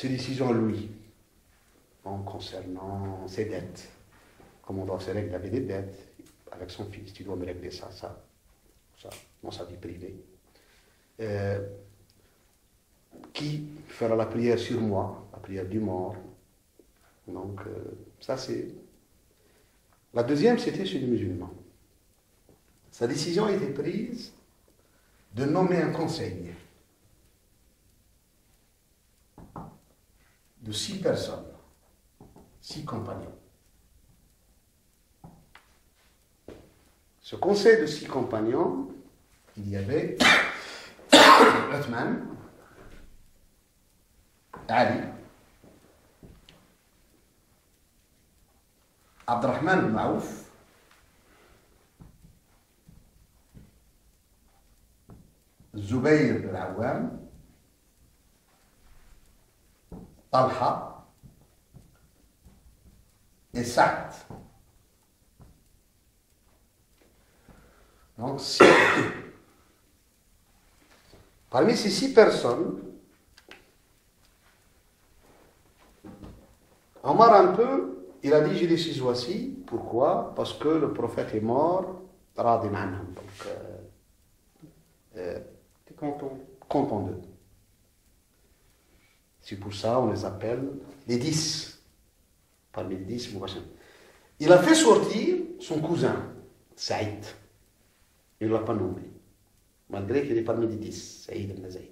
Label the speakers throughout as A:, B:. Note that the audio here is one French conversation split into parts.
A: ses décisions à lui, concernant ses dettes. Comme on doit se régler avec des dettes, avec son fils, tu dois me régler ça, dans sa vie privée. Qui fera la prière sur moi, la prière du mort. Donc, ça c'est... La deuxième, c'était chez les musulmans. Sa décision a été prise de nommer un conseil de 6 personnes, 6 compagnons. Ce conseil de 6 compagnons, il y avait Uthman, Ali, Abdurrahman ibn Auf, Zubayr ibn Awam, Talha et Sa'd. Donc, parmi ces 6 personnes, Omar un peu, il a dit j'ai les 6 voici. Pourquoi? Parce que le prophète est mort, radin anhum. Donc, content d'eux. C'est pour ça on les appelle les 10. Parmi les 10, il a fait sortir son cousin, Saïd. Il ne l'a pas nommé. Malgré qu'il est parmi les 10, Saïd ibn Zayd.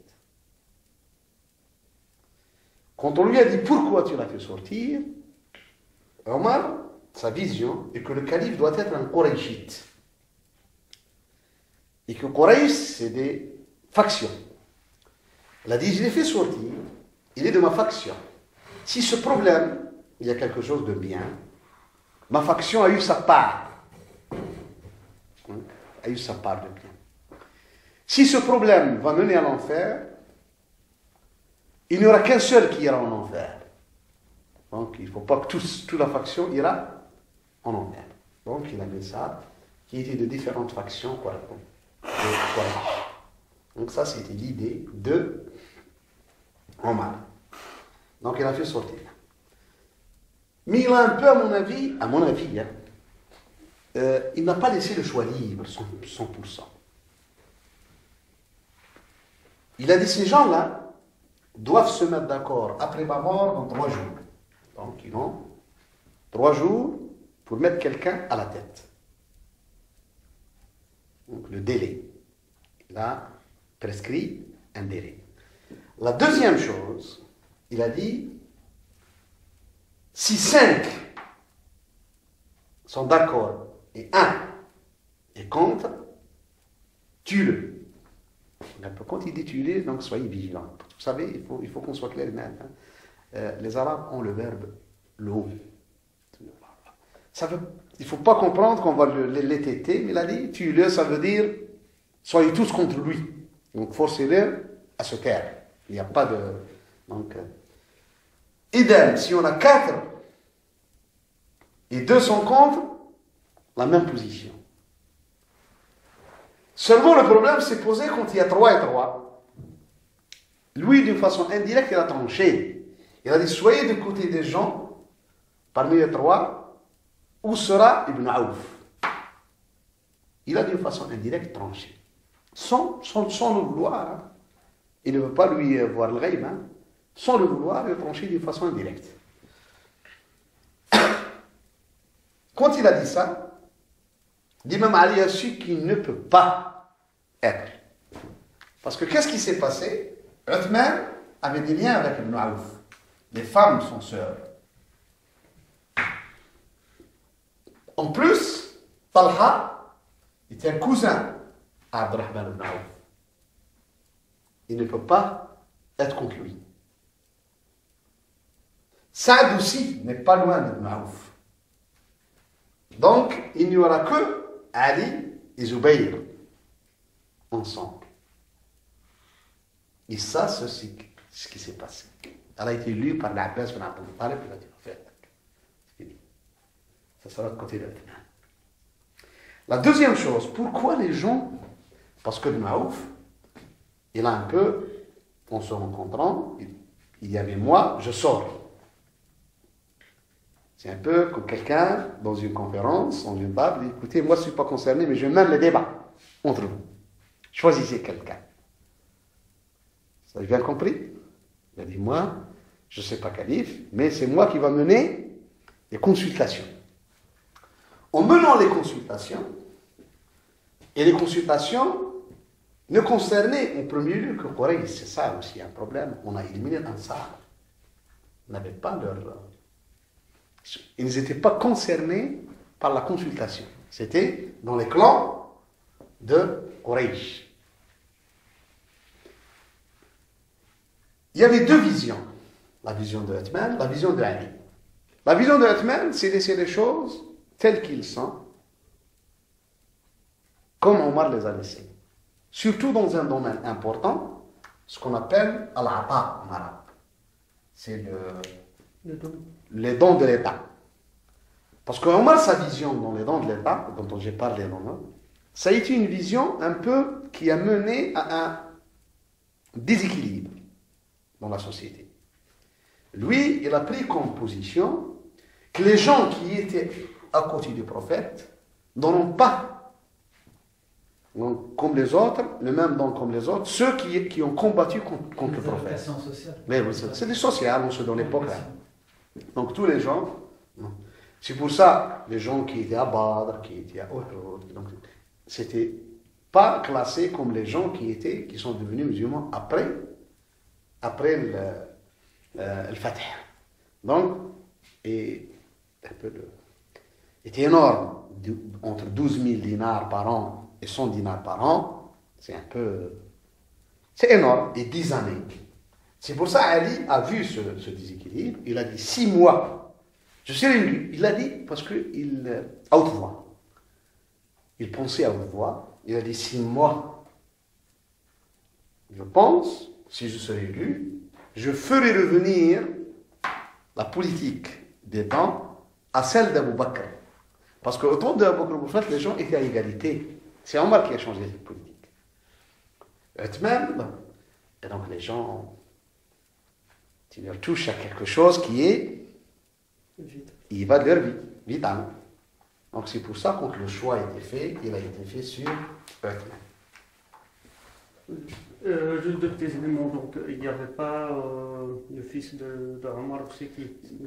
A: Quand on lui a dit pourquoi tu l'as fait sortir, Omar, sa vision est que le calife doit être un Qurayshite. Et que Quraysh, c'est des factions. Il a dit, je l'ai fait sortir, il est de ma faction. Si ce problème, il y a quelque chose de bien, ma faction a eu sa part. A eu sa part de bien. Si ce problème va mener à l'enfer, il n'y aura qu'un seul qui ira en enfer. Donc il ne faut pas que toute la faction ira en enfer. Donc il a mis ça, qui était de différentes factions. Donc ça c'était l'idée de Omar. Donc il a fait sortir. Mais il a un peu, à mon avis, il n'a pas laissé le choix libre, 100%. Il a dit, ces gens-là doivent se mettre d'accord après ma mort dans 3 jours. Donc, ils ont 3 jours pour mettre quelqu'un à la tête. Donc, le délai. Il a prescrit un délai. La deuxième chose, il a dit, si 5 sont d'accord et 1 est contre, tue-le. Quand il dit tuer, donc soyez vigilants. Vous savez, il faut qu'on soit clair et net. Les Arabes ont le verbe l'eau. Il ne faut pas comprendre qu'on va l'étêter, mais il a dit tue-le, ça veut dire soyez tous contre lui. Donc forcez-le à se taire. Il n'y a pas de. Donc, idem, si on a 4 et 2 sont contre, la même position. Seulement le problème s'est posé quand il y a 3 et 3. Lui, d'une façon indirecte, il a tranché. Il a dit, soyez du côté des gens, parmi les 3, où sera Ibn Aouf? Il a d'une façon indirecte tranché. Sans le vouloir. Hein. Il ne veut pas lui voir le ghaib. Hein. Sans le vouloir, il a tranché d'une façon indirecte. Quand il a dit ça, l'imam Ali a su qu'il ne peut pas être. Parce que qu'est-ce qui s'est passé? Uthman avait des liens avec Ibn Aouf. Les femmes sont sœurs. En plus, Talha était un cousin à Abdurrahman ibn Aouf. Il ne peut pas être contre lui. Saad aussi n'est pas loin d'Ibn Aouf. Donc, il n'y aura que Ali et Zubayr ensemble. Et ça, c'est ce qui s'est passé. Elle a été lue par l'Abbas bin Abdul Muttalib, il a dit, en fait, c'est fini. Ça sera de côté de l'Uthman. La deuxième chose, pourquoi les gens, parce que Ibn Aouf, il a un peu, en se rencontrant, il y avait moi, je sors. C'est un peu comme quelqu'un, dans une conférence, dans une table, dit, écoutez, moi je ne suis pas concerné, mais je mène le débat entre vous. Choisissez quelqu'un. Ça a bien compris? Il a dit, moi, je ne sais pas calife, mais c'est moi qui va mener les consultations. En menant les consultations, et les consultations ne concernaient en premier lieu que Quraysh, c'est ça aussi un problème. On a éliminé l'Ansar. Ils n'avaient pas leur... Ils n'étaient pas concernés par la consultation. C'était dans les clans de Quraysh. Il y avait deux visions. La vision de Uthman, la vision de Ali. La vision de Uthman, c'est laisser les choses telles qu'ils sont, comme Omar les a laissées. Surtout dans un domaine important, ce qu'on appelle al-ata en arabe. C'est les dons de l'État. Parce qu'Omar, sa vision dans les dons de l'État, dont j'ai parlé dans ça a été une vision un peu qui a mené à un déséquilibre dans la société. Lui, il a pris comme position que les gens qui étaient à côté du prophète n'auront pas, donc, comme les autres, le même don comme les autres, ceux qui ont combattu contre le prophète. C'est du social, on se donne l'époque. Donc tous les gens, c'est pour ça, les gens qui étaient à Badr, qui étaient à Uhud, donc c'était pas classé comme les gens qui sont devenus musulmans après le Fatih. Donc, était énorme, entre 12 000 dinars par an et 100 dinars par an, c'est énorme, et 10 années. C'est pour ça Ali a vu ce déséquilibre, il a dit 6 mois, je serai élu. Il a dit, parce qu'il, à haute voix, il pensait à haute voix, il a dit 6 mois, je pense, si je serai élu, je ferai revenir la politique des dents à celle d'Abu Bakr. Parce qu'au temps d'Abu Bakr, les gens étaient à égalité. C'est Omar qui a changé cette politique. Uthman, et donc les gens, tu leur touches à quelque chose qui est, il va de leur vie, vital. Donc c'est pour ça que le choix a été fait, il a été fait sur Uthman.
B: Juste deux petits éléments. Donc, il n'y avait pas le fils de Omar aussi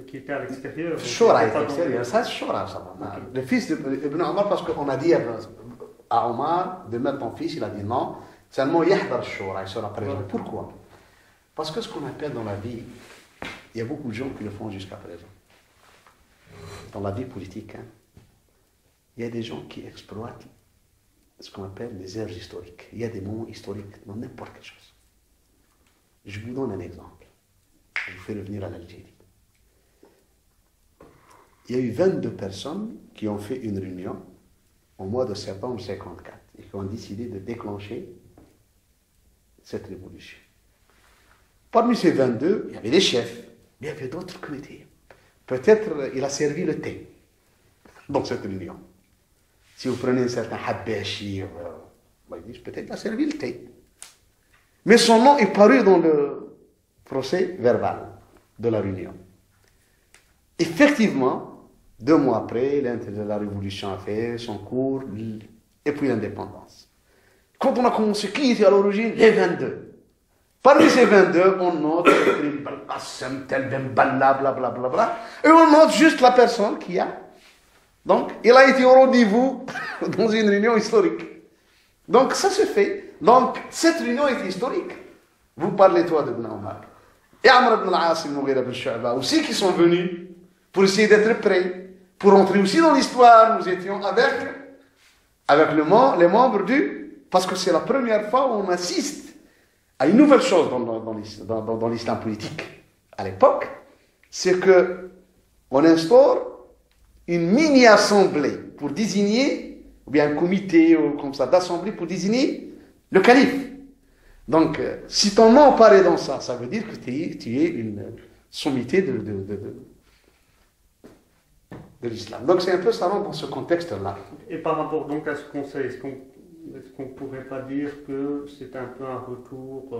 B: qui était à l'extérieur.
A: Shura était à l'extérieur, ça c'est Shura, ça va. Le fils d'Ibn Omar, parce qu'on a dit à Omar de mettre ton fils, il a dit non, seulement Yahdar Shura, il sera présent. Pourquoi? Parce que ce qu'on appelle dans la vie, il y a beaucoup de gens qui le font jusqu'à présent. Dans la vie politique, il y a des gens qui exploitent ce qu'on appelle les erreurs historiques. Il y a des moments historiques dans n'importe quelle chose. Je vous donne un exemple. Je vous fais revenir à l'Algérie. Il y a eu 22 personnes qui ont fait une réunion au mois de septembre 1954 et qui ont décidé de déclencher cette révolution. Parmi ces 22, il y avait des chefs, mais il y avait d'autres comités. Peut-être il a servi le thé dans cette réunion. Si vous prenez un certain Habbashi, peut-être il a servi le thé. Mais son nom est paru dans le procès verbal de la réunion. Effectivement, 2 mois après, la révolution a fait son cours, et puis l'indépendance. Quand on a commencé, qui était à l'origine? Les 22. Parmi ces 22, on note tel Ben Balla, blablabla, et on note juste la personne qui a. Donc, il a été au rendez-vous dans une réunion historique. Donc, ça se fait. Donc, cette réunion est historique. Vous parlez, toi, de Ibn Omar. Et Amr ibn al-As et Mughira ibn Shu'ba aussi qui sont venus pour essayer d'être prêts, pour entrer aussi dans l'histoire. Nous étions avec les membres du... Parce que c'est la première fois où on assiste à une nouvelle chose dans l'islam politique. À l'époque, c'est qu'on instaure une mini-assemblée pour désigner, ou bien un comité ou comme ça d'assemblée pour désigner le calife. Donc, si ton nom paraît dans ça, ça veut dire que tu es une sommité de l'islam. Donc, c'est un peu ça dans ce contexte-là.
B: Et par rapport donc à ce conseil, est-ce qu'on est-ce qu'on ne pourrait pas dire que c'est un peu un retour,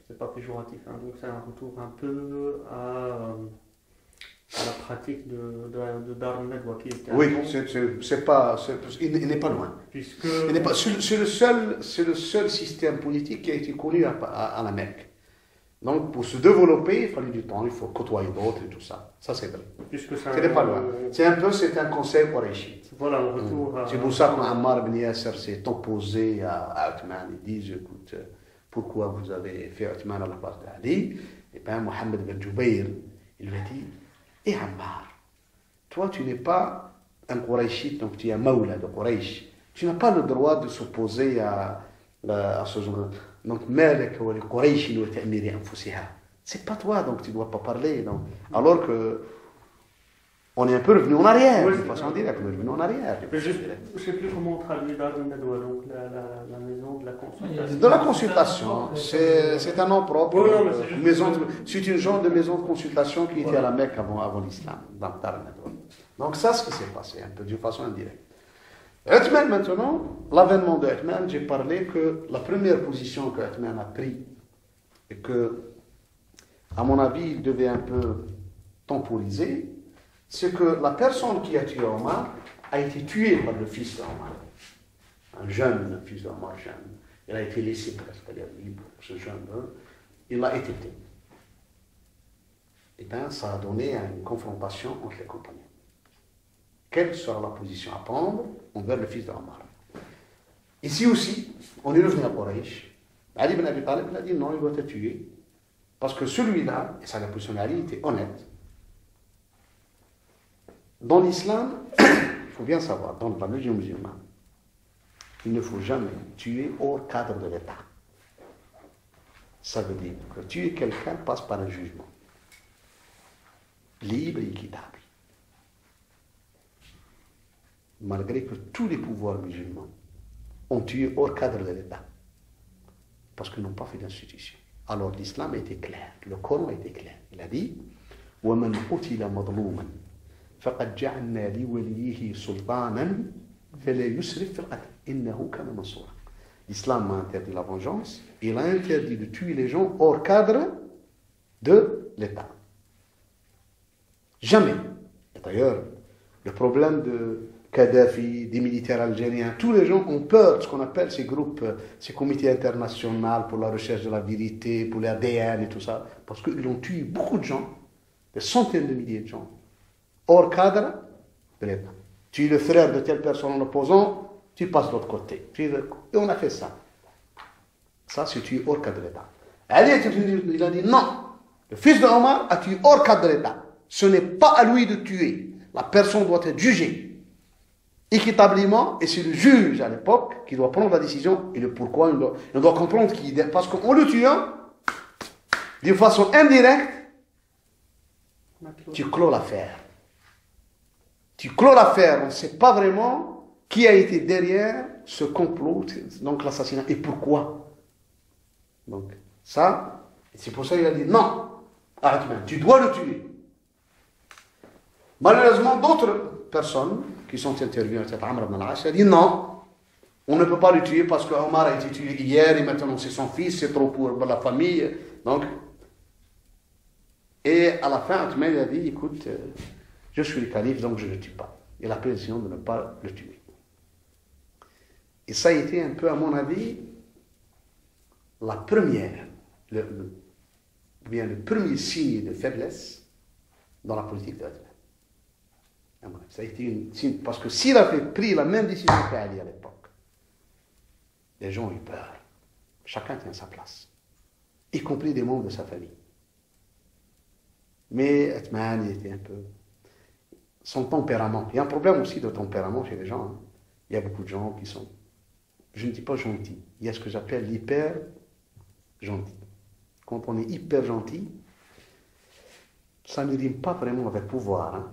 B: c'est pas péjoratif, hein, donc c'est un retour un peu à la pratique de Darun Nadwa qui était
A: Oui,
B: avant,
A: c'est pas, il n'est pas loin.
B: puisque
A: C'est le seul système politique qui a été connu à la Mecque. Donc, pour se développer, il fallait du temps, il faut côtoyer d'autres et tout ça. Ça, c'est vrai.
B: puisque
A: Ce n'est pas loin. C'est un conseil qurayshite.
B: voilà, un retour à...
A: C'est pour ça qu'Ammar ibn Yasser s'est opposé à Othman. Ils disent, écoute, pourquoi vous avez fait Othman à la place d'Ali? Et bien, Mohammed ben Jubayr, il lui a dit, et Ammar, toi, tu n'es pas un qurayshite, donc tu es un maula de Quraysh. Tu n'as pas le droit de s'opposer à ce genre. Donc, Malik ou les Quraysh, ils étaient amirés anfusiha. C'est pas toi, donc tu ne dois pas parler. Donc. Alors que on est un peu revenu en arrière,
B: Oui,
A: de façon directe, on est revenu en arrière.
B: Mais je ne sais plus comment on traduit Darun Nadwa, donc la maison de la consultation.
A: De la consultation, c'est un nom propre.
B: Oui, non, mais c'est juste-
A: C'est une genre de maison de consultation qui était à la Mecque avant l'islam, dans Darun Nadwa. Donc ça, ce qui s'est passé, un peu d'une façon indirecte. Uthman maintenant, l'avènement de Uthman, j'ai parlé que la première position que Uthman a prise, et que, à mon avis, il devait un peu temporiser, c'est que la personne qui a tué Omar a été tuée par le fils d'Omar. Un jeune fils d'Omar, jeune. Il a été laissé presque libre, ce jeune homme. Il a été tué. Et bien, ça a donné une confrontation entre les compagnons. Quelle sera la position à prendre envers le fils d'Omar? Ici aussi, on est revenu à Quraysh. Ali ibn Abi Talib a dit non, il doit être tué. Parce que celui-là, et ça la position d'Ali était honnête. Dans l'islam, il faut bien savoir, dans la religion musulmane, il ne faut jamais tuer hors cadre de l'État. Ça veut dire que tuer quelqu'un passe par un jugement libre et équitable. Malgré que tous les pouvoirs musulmans ont tué hors cadre de l'État, parce qu'ils n'ont pas fait d'institution. Alors l'islam a été clair, le Coran a été clair. Il a dit وَمَنْ قُتِلَ مَظْلُومًا فَقَدْ جَعَلْنَا لِوَلِيِّهِ سُلْطَانًا فَلَا يُسْرِفْ فِي الْقَتْلِ إِنَّهُ كَانَ مَنْصُورًا. L'islam a interdit la vengeance, il a interdit de tuer les gens hors cadre de l'État. Jamais. Et d'ailleurs, le problème de Kadhafi, des militaires algériens, tous les gens ont peur de ce qu'on appelle ces groupes, ces comités internationaux pour la recherche de la vérité, pour l'ADN et tout ça, parce qu'ils ont tué beaucoup de gens, des centaines de milliers de gens, hors cadre de l'État. Tu es le frère de telle personne en opposant, tu passes de l'autre côté. Et on a fait ça. Ça, c'est tué hors cadre de l'État. Ali, il a dit non. Le fils de Omar a tué hors cadre de l'État. Ce n'est pas à lui de tuer. La personne doit être jugée équitablement, et c'est le juge à l'époque qui doit prendre la décision et le pourquoi. Il doit comprendre parce qu'en le tuant, d'une façon indirecte, tu clôt l'affaire. Tu clôt l'affaire, on ne sait pas vraiment qui a été derrière ce complot, donc l'assassinat, et pourquoi. Donc, ça, c'est pour ça qu'il a dit non, Othman, tu dois le tuer. Malheureusement, d'autres personnes qui sont intervenues, Amr ibn al-As, a dit non, on ne peut pas le tuer parce qu'Omar a été tué hier et maintenant c'est son fils, c'est trop pour la famille. Donc, et à la fin, Othman a dit écoute, je suis le calife donc je ne le tue pas. Il a pris la décision de ne pas le tuer. Et ça a été un peu, à mon avis, la première, le premier signe de faiblesse dans la politique d'Othman. Ça a été une signe, parce que s'il avait pris la même décision qu'Ali à l'époque, les gens ont eu peur. Chacun tient sa place, y compris des membres de sa famille. Mais Othman, il était un peu... Son tempérament. Il y a un problème aussi de tempérament chez les gens. Hein. Il y a beaucoup de gens qui sont, je ne dis pas gentils, il y a ce que j'appelle l'hyper gentil. Quand on est hyper gentil, ça ne rime pas vraiment avec pouvoir. Hein.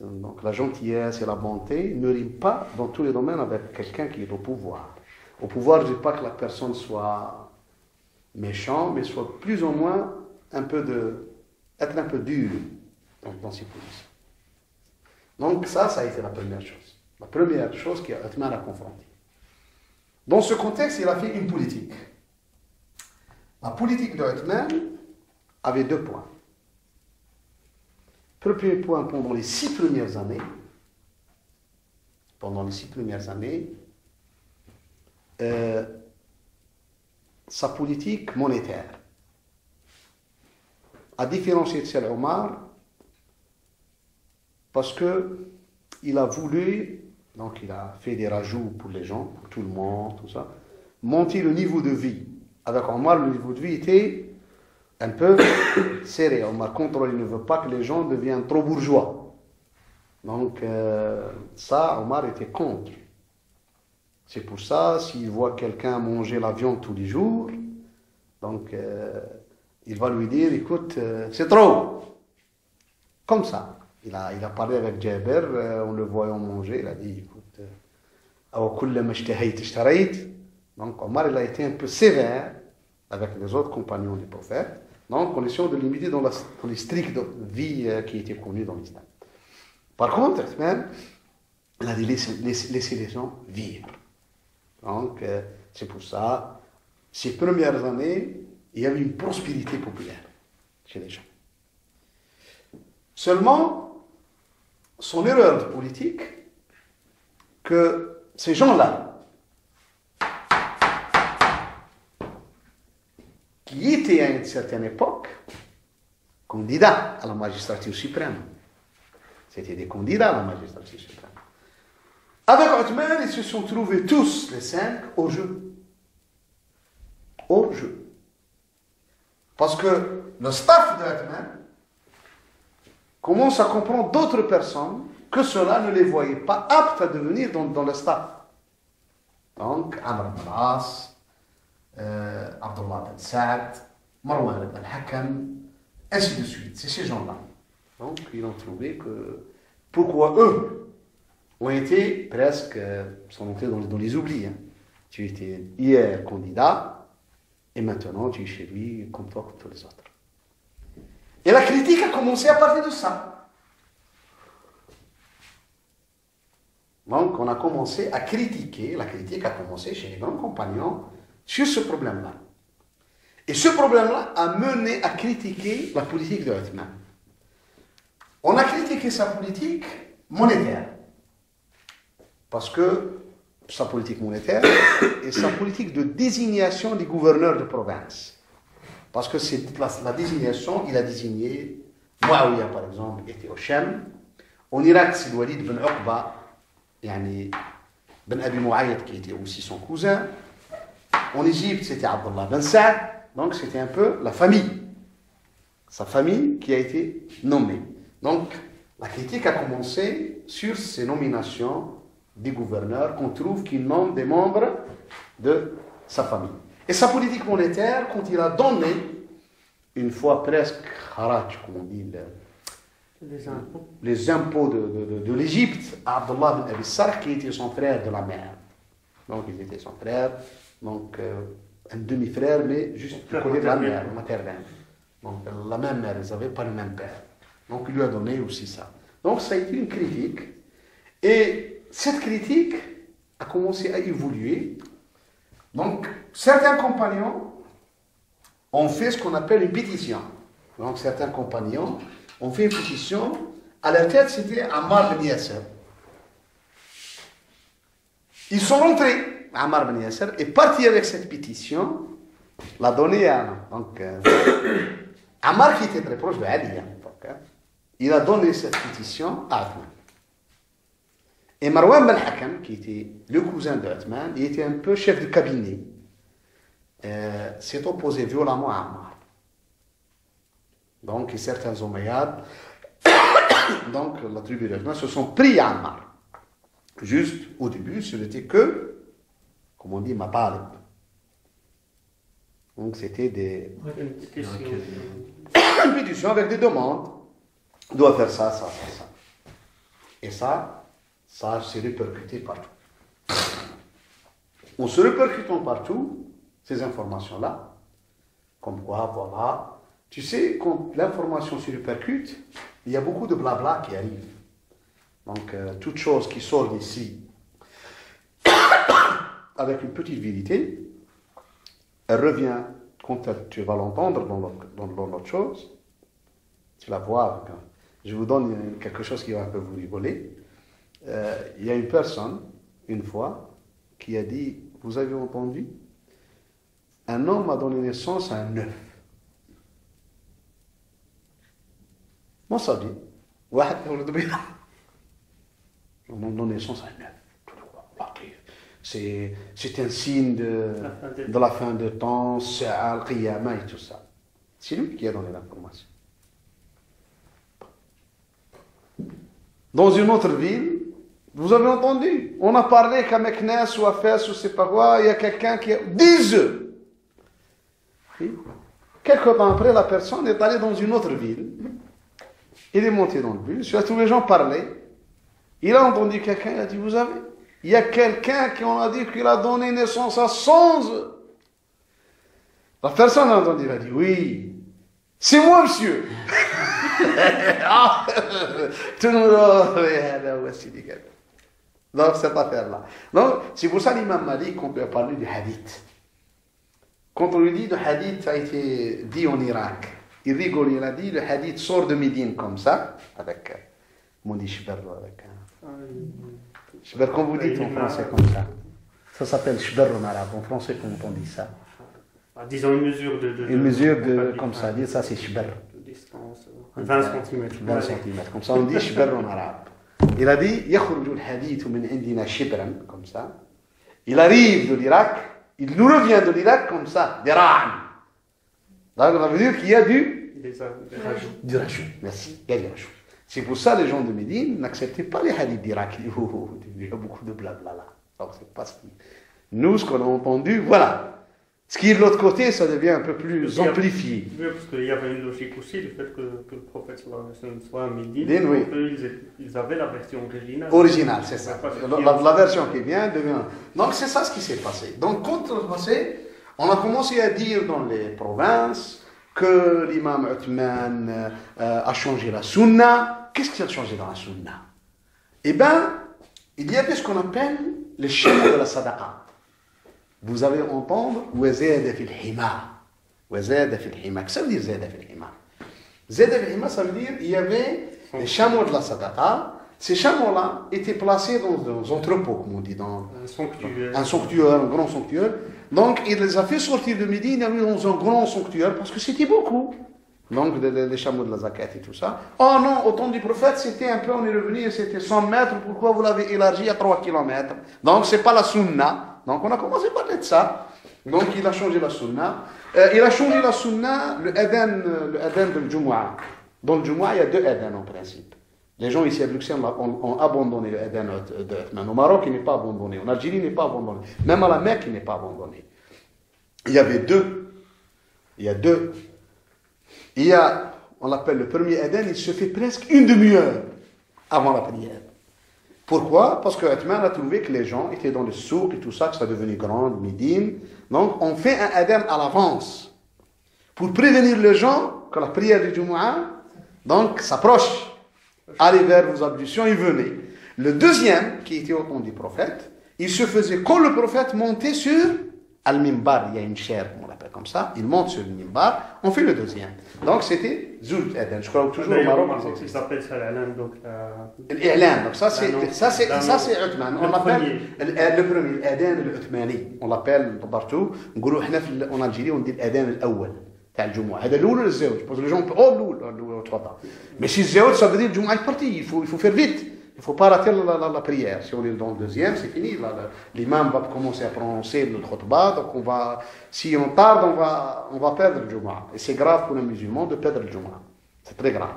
A: Donc la gentillesse et la bonté ne riment pas dans tous les domaines avec quelqu'un qui est au pouvoir. Au pouvoir, je ne dis pas que la personne soit méchante, mais soit plus ou moins être un peu dur dans ses positions. Donc ça a été la première chose. La première chose qu'Othman a confrontée. Dans ce contexte, il a fait une politique. La politique de Othman avait 2 points. Premier point, pendant les 6 premières années, sa politique monétaire a différencié de celle Omar parce que il a voulu, donc il a fait des rajouts pour les gens, pour tout le monde, tout ça, monter le niveau de vie. Avec Omar, le niveau de vie était un peu serré. Omar contrôle, il ne veut pas que les gens deviennent trop bourgeois. Donc ça, Omar était contre. C'est pour ça, s'il voit quelqu'un manger la viande tous les jours, donc il va lui dire, écoute, c'est trop. Comme ça. Il a parlé avec Jaber, on le voyant manger, il a dit, écoute, donc Omar, il a été un peu sévère avec les autres compagnons du prophète, donc en essayant de limiter dans les strictes vie qui étaient connues dans l'islam. Par contre, même, il a dit laisser les gens vivre. Donc, c'est pour ça, ces premières années, il y avait une prospérité populaire chez les gens. Seulement, son erreur de politique, que ces gens-là, qui étaient à une certaine époque candidats à la magistrature suprême, c'était des candidats à la magistrature suprême. Avec Othman, ils se sont trouvés tous, les 5, au jeu. Au jeu. Parce que le staff de Othman commence à comprendre d'autres personnes que cela ne les voyait pas aptes à devenir dans le staff. Donc, Amr ibn al-As, Abdullah ibn Sa'd, Marwan ibn al-Hakam, ainsi de suite. C'est ces gens-là. Donc, ils ont trouvé que pourquoi eux ont été presque, sont montés dans les oublis. Hein. Tu étais hier candidat, et maintenant tu es chez lui comme toi, comme tous les autres. Et la critique a commencé à partir de ça. Donc on a commencé à critiquer, la critique a commencé chez les grands compagnons sur ce problème-là. Et ce problème-là a mené à critiquer la politique de Othman. On a critiqué sa politique monétaire. Parce que sa politique monétaire et sa politique de désignation des gouverneurs de province. Parce que c'est la désignation, il a désigné Muawiyah par exemple, était au Shem. En Irak, c'est Walid ben Uqba, yani ben Abi Muayyad qui était aussi son cousin. En Égypte, c'était Abdullah ben Sa'd. Donc c'était un peu la famille. Sa famille qui a été nommée. Donc la critique a commencé sur ces nominations des gouverneurs qu'on trouve qui nomment des membres de sa famille. Et sa politique monétaire, quand il a donné, une fois presque, haraj, comme on dit, les impôts de l'Égypte à Abdullah ibn Abi Sarh, qui était son frère de la mère. Donc il était son frère, donc un demi-frère, mais juste du côté de la mère, maternelle. Donc la même mère, ils n'avaient pas le même père. Donc il lui a donné aussi ça. Donc ça a été une critique. Et cette critique a commencé à évoluer. Donc, certains compagnons ont fait ce qu'on appelle une pétition. Donc, certains compagnons ont fait une pétition. À leur tête, c'était Ammar ben Yasser. Ils sont rentrés, Ammar ben Yasser, et partis avec cette pétition, l'a donnée à... Donc, Ammar, qui était très proche de Ali à l'époque, il a donné cette pétition à Othman. Et Marwan ben Hakam, qui était le cousin de Othman, il était un peu chef de cabinet, s'est opposé violemment à Ammar. Donc, certains Omeyyades, donc la tribu d'Othman, se sont pris à Ammar. Juste au début, ce n'était que, comme on dit, Matalib. Donc, c'était une pétition avec des demandes. On doit faire ça, ça, ça, ça. Et ça s'est répercuté partout. En se répercutant partout, ces informations-là, comme quoi, voilà, tu sais, quand l'information se répercute, il y a beaucoup de blabla qui arrive. Donc, toute chose qui sort d'ici avec une petite vérité, elle revient quand tu vas l'entendre dans l'autre chose, tu la vois. Je vous donne quelque chose qui va un peu vous rigoler. Il y a une personne, une fois, qui a dit, vous avez entendu, un homme a donné naissance à un œuf. Moi, ça dit, واحد يولد بيضة. On donne naissance à un œuf. C'est un signe de la fin de temps, c'est Al-Qiyamah et tout ça. C'est lui qui a donné l'information. Dans une autre ville, vous avez entendu, on a parlé qu'à Meknes ou à Fès ou je sais pas quoi, il y a quelqu'un qui a 10 œufs. Quelque temps après, la personne est allée dans une autre ville. Il est monté dans le bus, tous les gens parlaient. Il a entendu quelqu'un, il a dit, vous avez, il y a quelqu'un qui on a dit qu'il a donné naissance à 100 œufs. La personne a entendu, il a dit, oui, c'est moi, monsieur. Tout le monde, donc cette affaire-là. Donc, c'est pour ça l'imam Malik, qu'on peut parler du hadith. Quand on lui dit le hadith a été dit en Irak, il rigole, il a dit le hadith sort de Médine comme ça, avec, on dit shber, avec shber, comme vous dites en français comme ça. Ça s'appelle shber en arabe, en français comment on dit ça?
B: Disons une mesure
A: une mesure de comme ça, dire ça c'est shber.
B: De distance, 20 cm.
A: 20 cm, comme ça on dit shber en arabe. Il a dit, يخرج الحديث من عندنا شبرا, comme ça. Il arrive de l'Irak, il nous revient de l'Irak comme ça, des ra'an. Donc, ça veut dire qu'il y a du rajout. Merci, il y a du rajout. C'est pour ça que les gens de Médine n'acceptaient pas les hadiths d'Irak. Il y a beaucoup de blabla là. Donc, c'est pas ce qui... Nous, ce qu'on a entendu, voilà. Ce qui est de l'autre côté, ça devient un peu plus amplifié.
B: Oui, parce qu'il y avait une logique aussi, le fait que le prophète soit à Médine,
A: oui.
B: Ils avaient la version originale.
A: Originale, c'est ça. La version qui vient devient... Donc c'est ça ce qui s'est passé. Donc quand ça s'est passé, on a commencé à dire dans les provinces que l'imam Uthman a changé la sunna. Qu'est-ce qu'il a changé dans la sunna? Eh bien, il y avait ce qu'on appelle le schéma de la sadaqa. Vous allez entendre وَزَادَ فِي الْحِمَا. وَزَادَ فِي الْحِمَا. Qu'est-ce que ça veut dire زَادَ فِي الْحِمَا? زَادَ فِي الْحِمَا, ça veut dire il y avait les chameaux de la sadaqa. Ces chameaux-là étaient placés dans des entrepôts, comme on dit, dans un sanctuaire, un grand sanctuaire. Donc il les a fait sortir de Médine, il a mis dans un grand sanctuaire parce que c'était beaucoup. Donc les chameaux de la zakat et tout ça. Oh non, au temps du prophète, c'était un peu, on est revenu, c'était 100 mètres, pourquoi vous l'avez élargi à 3 km? Donc c'est pas la sunna. Donc on a commencé par parler de ça. Donc il a changé la sunna. Il a changé la sunna, le adhan de l'Jumu'ah. Dans le Jumu'ah, il y a 2 adhan en principe. Les gens ici à Bruxelles ont abandonné le adhan de Uthman. Au Maroc, il n'est pas abandonné. En Algérie, il n'est pas abandonné. Même à la Mecque, il n'est pas abandonné. Il y avait 2. Il y a 2. Il y a, on l'appelle le premier adhan, il se fait presque une demi-heure avant la prière. Pourquoi? Parce que Uthman a trouvé que les gens étaient dans le souk et tout ça, que ça devenait grand, Médine. Donc, on fait un adhan à l'avance pour prévenir les gens que la prière du Jumu'ah, donc, s'approche. Allez vers vos ablutions et venez. Le deuxième, qui était au temps du prophète, il se faisait quand le prophète montait sur Al-Mimbar, il y a une chaire, on l'appelle comme ça, il monte sur le Mimbar, on fait le deuxième. Donc c'était Zul Adhan, je crois toujours au Maroc.
B: Ils s'appellent ça l'A'lan, donc
A: l'A'lan, donc ça c'est Uthman, on l'appelle le premier, l'Adhan al-Uthmani, on l'appelle partout, en Algérie on dit l'Adhan al-Awwal. تاع الجمعة هذا الأول ولا الزوج parce que les gens الأول تفضل mais si الزوج ça veut dire الجمعة est parti il faut faire vite il faut pas rater la prière si on est dans le deuxième c'est fini l'imam va commencer à prononcer le khutbah donc si on tarde on va perdre le Jumu'ah et c'est grave pour un musulman de perdre le Jumu'ah c'est très grave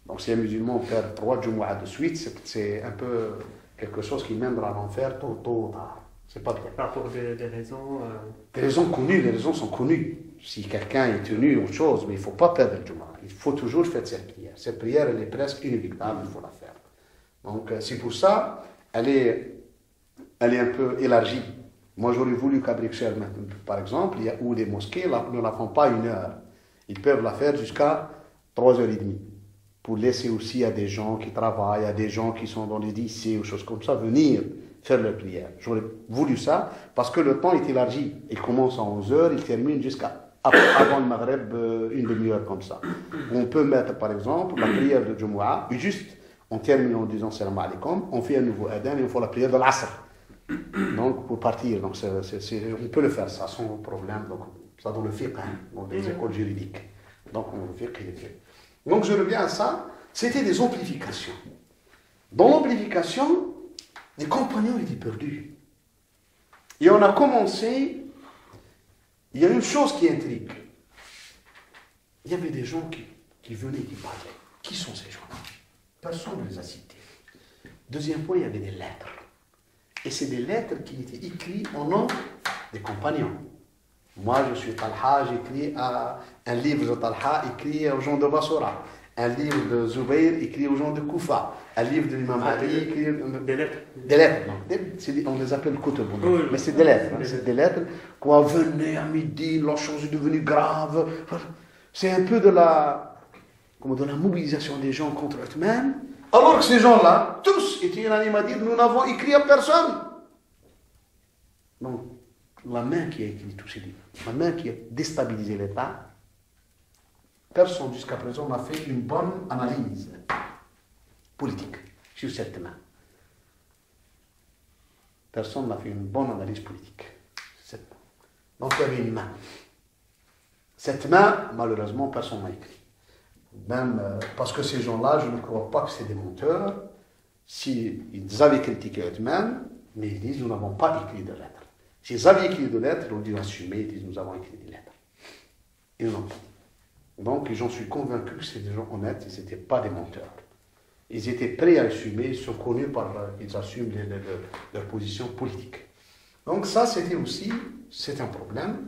A: donc si un musulman perd 3 Jumu'ah de suite c'est un peu quelque chose qui mènera à l'enfer tôt ou tard. C'est pas bien.
B: Pas pour des raisons...
A: Des raisons connues, les raisons sont connues. Si quelqu'un est tenu autre chose, mais il ne faut pas perdre le Jumu'ah. Il faut toujours faire cette prière. Cette prière, elle est presque inéluctable, il faut la faire. Donc, c'est pour ça, elle est un peu élargie. Moi, j'aurais voulu qu'à Bruxelles, par exemple, où les mosquées ne la font pas 1 heure. Ils peuvent la faire jusqu'à 3h30. Pour laisser aussi à des gens qui travaillent, à des gens qui sont dans les lycées ou choses comme ça, venir faire leur prière. J'aurais voulu ça parce que le temps est élargi. Il commence à 11h, il termine jusqu'à avant le Maghreb, une demi-heure comme ça. On peut mettre par exemple la prière de Jumu'ah, et juste on termine en disant salam alaikum, on fait un nouveau adhan et on fait la prière de l'Asr. Donc pour partir, donc on peut le faire ça sans problème. Donc, ça dans le fiqh, dans les écoles juridiques. Donc on le fiqh, il est fait. Donc je reviens à ça, c'était des amplifications. Dans l'amplification, les compagnons étaient perdus. Et on a commencé, il y a une chose qui intrigue. Il y avait des gens qui venaient qui parlaient. Qui sont ces gens-là? Personne ne les a cités. Deuxième point, il y avait des lettres. Et c'est des lettres qui étaient écrites au nom des compagnons. Moi, je suis Talha, j'écris un livre de Talha écrit aux gens de Basora. Un livre de Zubayr écrit aux gens de Koufa. Un livre de l'imam Ali écrit...
B: Des lettres.
A: Des lettres, non. On les appelle kutub. Oui, mais c'est des lettres. Hein, c'est des lettres. Quoi, venez à midi, la chose est devenue grave. C'est un peu de la mobilisation des gens contre eux-mêmes. Alors que ces gens-là, tous étaient unanimes à dire, nous n'avons écrit à personne. Donc, la main qui a écrit tous ces livres, la main qui a déstabilisé l'État, personne jusqu'à présent n'a fait une bonne analyse politique sur cette main. Personne n'a fait une bonne analyse politique. Donc il y avait une main. Cette main, malheureusement, personne n'a écrit. Même parce que ces gens-là, je ne crois pas que c'est des menteurs. S'ils avaient critiqué eux-mêmes, mais ils disent nous n'avons pas écrit de lettres. S'ils avaient écrit de lettres, ils ont dû assumer, ils disent nous avons écrit des lettres. Ils n'ont pas. Donc j'en suis convaincu que c'est des gens honnêtes, ils n'étaient pas des menteurs. Ils étaient prêts à assumer, ils sont connus ils assument leur position politique. Donc ça, c'est un problème.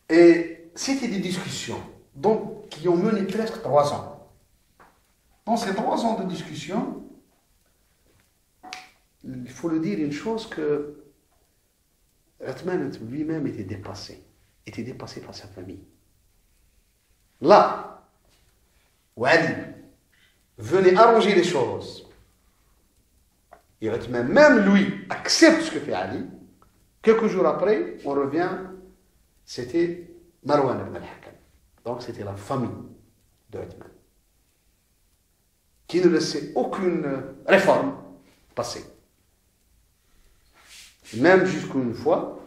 A: Et c'était des discussions qui ont mené presque 3 ans. Dans ces 3 ans de discussion, il faut le dire une chose que Othman lui-même était dépassé par sa famille. Là, où Ali venait arranger les choses, et Othman, même lui, accepte ce que fait Ali. Quelques jours après, on revient, c'était Marwan ibn al-Hakam. Donc c'était la famille de Othman, qui ne laissait aucune réforme passer. Même jusqu'une fois,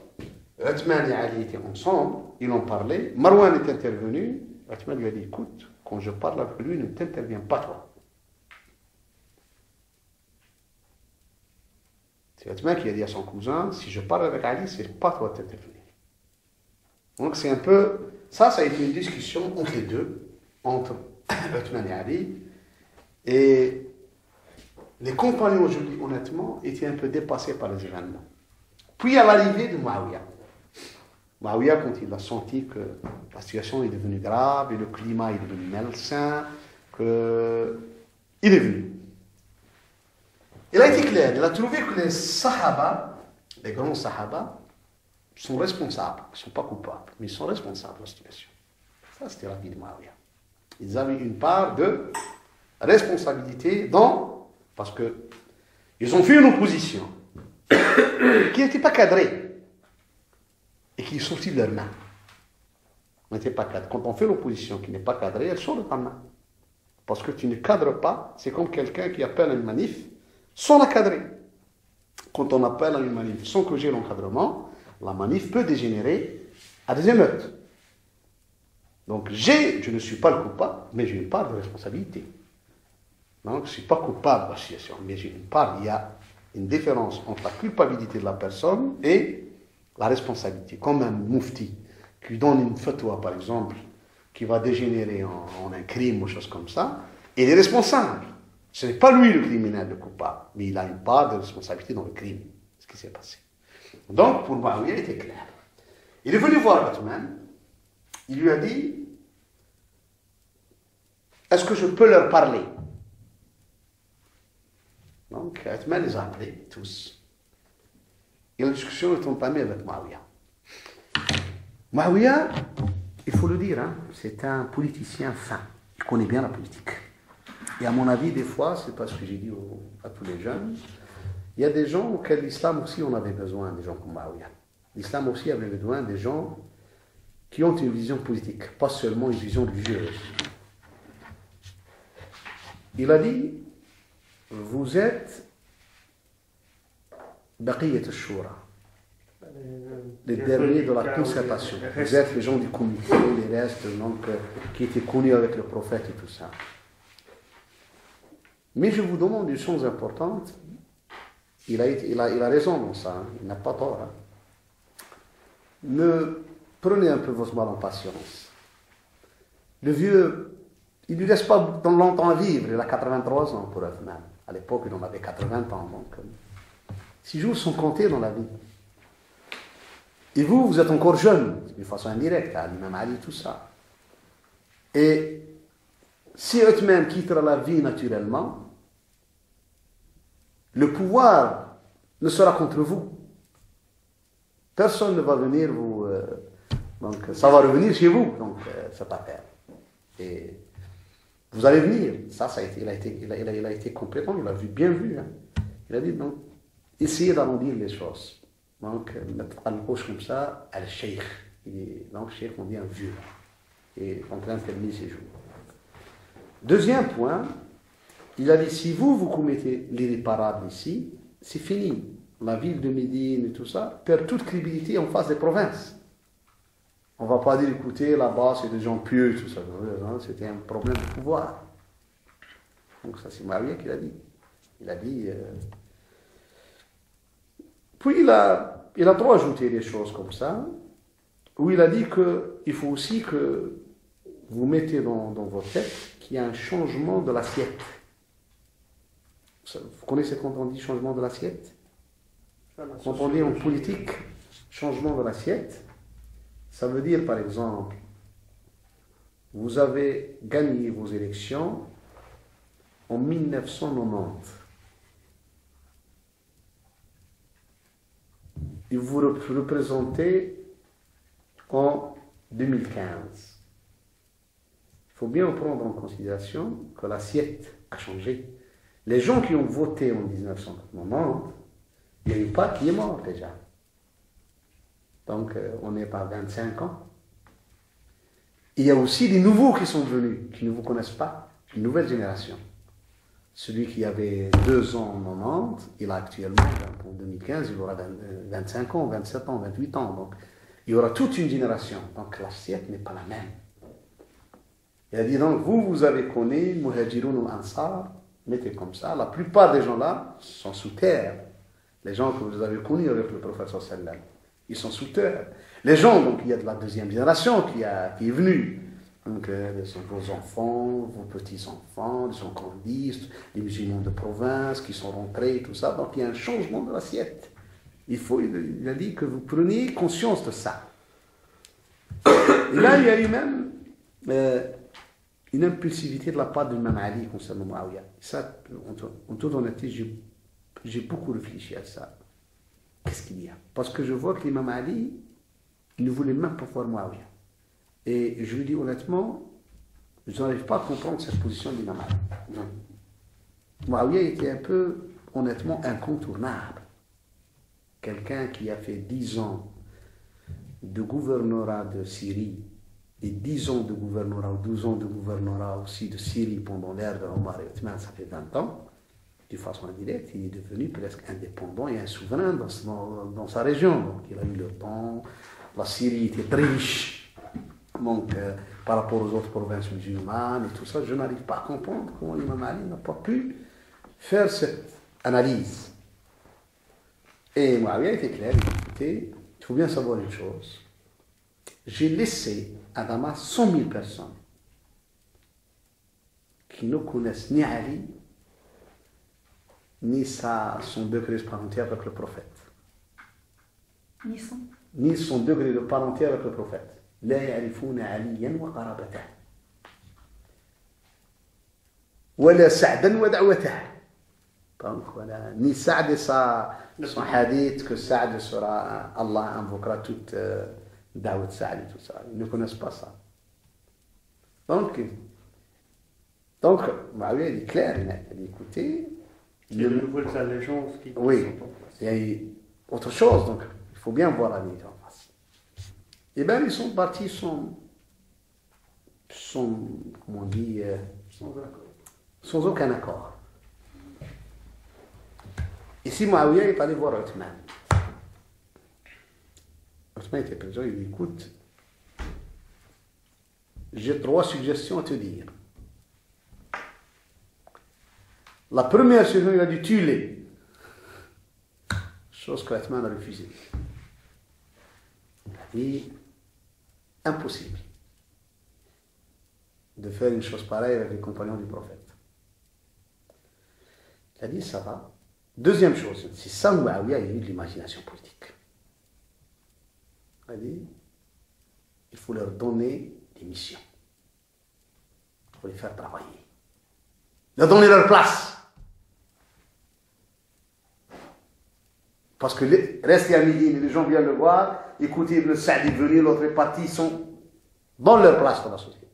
A: Othman et Ali étaient ensemble, ils en parlaient, Marwan est intervenu, Othman lui a dit, écoute, quand je parle avec lui, ne t'interviens pas toi. C'est Othman qui a dit à son cousin, si je parle avec Ali, c'est pas toi de t'intervenir. Donc c'est un peu, ça a été une discussion entre les deux, entre Othman et Ali, et les compagnons, je dis honnêtement, étaient un peu dépassés par les événements. Puis à l'arrivée de Muawiyah, quand il a senti que la situation est devenue grave, et le climat est devenu malsain, il est venu. Il a été clair, il a trouvé que les Sahaba, les grands Sahaba, sont responsables, ils ne sont pas coupables, mais ils sont responsables de la situation. Ça, c'était la vie de Muawiyah. Ils avaient une part de responsabilité parce qu'ils ont fait une opposition qui n'était pas cadrée et qui est sortie de leurs mains. N'était pas cadrée. Quand on fait l'opposition qui n'est pas cadrée, elle sort de ta main. Parce que tu ne cadres pas, c'est comme quelqu'un qui appelle à une manif sans la cadrer. Quand on appelle à une manif sans que j'ai l'encadrement, la manif peut dégénérer à des émeutes. Donc je ne suis pas le coupable, mais j'ai une part de responsabilité. Donc je ne suis pas coupable de la situation, mais j'ai une part. Il y a une différence entre la culpabilité de la personne et la responsabilité. Comme un mufti qui donne une fatwa, par exemple, qui va dégénérer en un crime ou chose comme ça, il est responsable. Ce n'est pas lui le criminel, le coupable, mais il a une part de responsabilité dans le crime, ce qui s'est passé. Donc, pour Muawiyah, il était clair. Il est venu voir Othman, il lui a dit, est-ce que je peux leur parler? Donc, Othman les a appelés, tous. Et la discussion est entamée avec Muawiyah. Muawiyah, il faut le dire, c'est un politicien fin. Il connaît bien la politique. Et à mon avis, des fois, c'est pas ce que j'ai dit à tous les jeunes, Il y a des gens auxquels l'islam aussi on avait besoin, des gens comme Muawiyah. L'islam aussi avait besoin des gens qui ont une vision politique, pas seulement une vision religieuse. Il a dit, vous êtes Baqiyat al-Shura, les derniers de la concertation. Vous êtes les gens du comité, les restes donc, qui étaient connus avec le prophète et tout ça. Mais je vous demande une chose importante, il a raison dans ça, hein, il n'a pas tort. Hein. Prenez un peu votre mal en patience. Le vieux, il ne lui laisse pas longtemps à vivre, il a 83 ans pour Othman. À l'époque, il en avait 80 ans. Donc, 6 jours sont comptés dans la vie. Et vous, vous êtes encore jeune, d'une façon indirecte, à l'imam Ali, tout ça. Et si Othman quittera la vie naturellement, le pouvoir ne sera contre vous. Personne ne va venir vous... donc ça va revenir chez vous, donc cette affaire. Et vous allez venir. Ça a été, il a été compétent, il a bien vu. Hein. Il a dit, donc, essayez d'arrondir les choses. Donc, mettre à la gauche comme ça, al-sheikh. Donc, sheikh, on dit un vieux. Et en train de terminer ses jours. Deuxième point, il a dit, si vous commettez l'irréparable ici, c'est fini. La ville de Médine et tout ça perd toute crédibilité en face des provinces. On ne va pas dire, écoutez, là-bas, c'est des gens pieux, tout ça. C'était un problème de pouvoir. Donc ça, c'est Muawiyah qui l'a dit. Il a dit... Puis il a trop ajouté des choses comme ça, où il a dit qu'il faut aussi que vous mettez dans votre tête qu'il y a un changement de l'assiette. Vous connaissez quand on dit changement de l'assiette? Quand on dit en politique, changement de l'assiette, ça veut dire par exemple, vous avez gagné vos élections en 1990. Et vous représentez en 2015. Il faut bien prendre en considération que l'assiette a changé. Les gens qui ont voté en 1990, il n'y a eu pas qui est mort déjà. Donc on n'est pas à 25 ans. Il y a aussi des nouveaux qui sont venus, qui ne vous connaissent pas, une nouvelle génération. Celui qui avait 2 ans en 90, il a actuellement, en 2015, il aura 25 ans, 27 ans, 28 ans. Donc, il y aura toute une génération. Donc, l'assiette n'est pas la même. Il a dit donc, vous avez connu Muhajiroun ou Ansar, mettez comme ça. La plupart des gens là sont sous terre. Les gens que vous avez connus avec le prophète sallallahu, ils sont sous terre. Les gens, donc, il y a de la deuxième génération qui est venue. Donc, vos enfants, vos petits-enfants, les gens grandissent, les musulmans de province qui sont rentrés, tout ça. Donc, il y a un changement de l'assiette. Il a dit que vous preniez conscience de ça. Et là, il y a eu même une impulsivité de la part de l'imam Ali concernant Muawiyah. Ça, en toute honnêteté, j'ai beaucoup réfléchi à ça. Qu'est-ce qu'il y a? Parce que je vois que l'imam Ali, il ne voulait même pas voir Muawiyah. Et je lui dis honnêtement, je n'arrive pas à comprendre cette position de l'imam Ali. Muawiyah était un peu, honnêtement, incontournable. Quelqu'un qui a fait 10 ans de gouvernorat de Syrie et 10 ans de gouvernorat ou 12 ans de gouvernorat aussi de Syrie pendant l'ère de Omar et Othman, ça fait 20 ans, de façon indirecte, il est devenu presque indépendant et un souverain dans sa région. Donc il a eu le temps, la Syrie était très riche, donc par rapport aux autres provinces musulmanes et tout ça, je n'arrive pas à comprendre comment l'imam Ali n'a pas pu faire cette analyse. Et Muawiyah était clair, écoutez, il faut bien savoir une chose. J'ai laissé à Damas 100 000 personnes qui ne connaissent ni Ali, ni son degré de parenté avec le prophète. Ni son degré de parenté avec le prophète. لا يعرفون عليا وقرابته ولا سعدا ودعوته. Donc voilà, ni Saad et son hadith que Saad sera, Allah invoquera toute Daoud Saad et tout ça. Ils ne connaissent pas ça. Donc Muawiyah est clair, il dit écoutez,
B: Il y a de nouvelles allégeances qui sont
A: Oui,
B: en place.
A: il y a eu autre chose, donc il faut bien voir la vérité en face. Eh bien, ils sont partis comment on dit,
B: Sans accord.
A: sans aucun accord. Ici, Muawiyah est allé voir Othman. Othman était présent, il lui dit, écoute, j'ai 3 suggestions à te dire. La première suggestion, il a dit, tue-les. Chose que Othman a refusé. Il a dit, impossible de faire une chose pareille avec les compagnons du prophète. Il a dit, ça va. Deuxième chose, c'est ça, Muawiyah, il a eu de l'imagination politique. Il a dit, il faut leur donner des missions. Il faut les faire travailler. Leur donner leur place. Parce que rester à midi, les gens viennent le voir, écoutez, le Saad est venu, l'autre est parti, ils sont dans leur place dans la société,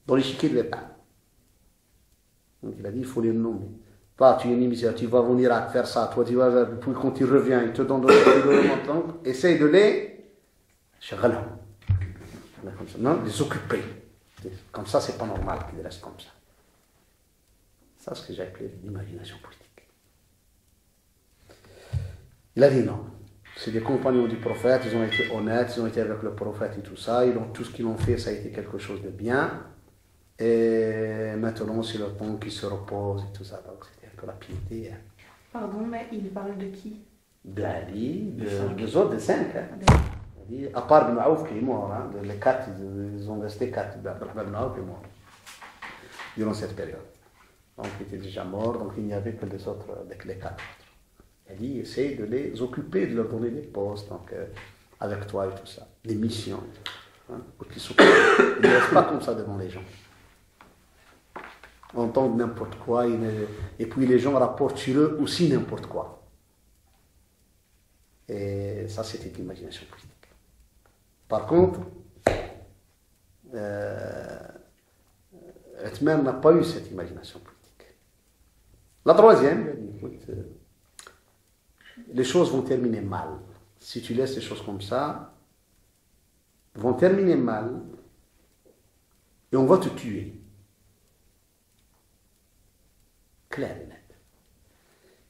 A: dans l'échiquier de l'État. Donc il a dit, il faut les nommer. Toi, tu es une émissaire, tu vas venir à faire ça, toi tu vas, puis quand tu reviens, il te donne de donc essaye de les non, les occuper. Comme ça, c'est pas normal qu'ils restent comme ça. Ça, c'est ce que j'ai appelé l'imagination politique. Il a dit non. C'est des compagnons du prophète, ils ont été honnêtes, ils ont été avec le prophète et tout ça, tout ce qu'ils ont fait, ça a été quelque chose de bien. Et maintenant, c'est le temps qui se repose et tout ça. Donc, c'était un peu la piété. Hein.
C: Pardon, mais il parle de qui?
A: d'Ali, des autres, des 5. Hein. À part Ibn Aouf qui est mort, hein, les 4, ils ont resté 4. Ibn Aouf est mort durant cette période. Donc il était déjà mort, donc il n'y avait que les autres, avec les 4 autres. Il dit, essaye de les occuper, de leur donner des postes, donc, avec toi et tout ça, des missions, hein, pour qu'ils s'occupent. Ils ne restent pas comme ça devant les gens. On entend n'importe quoi, et puis les gens rapportent sur eux aussi n'importe quoi. Et ça, c'était l'imagination politique. Par contre, Othman n'a pas eu cette imagination politique. La troisième, il dit, écoute, les choses vont terminer mal. Si tu laisses les choses comme ça, vont terminer mal et on va te tuer. Clair et net.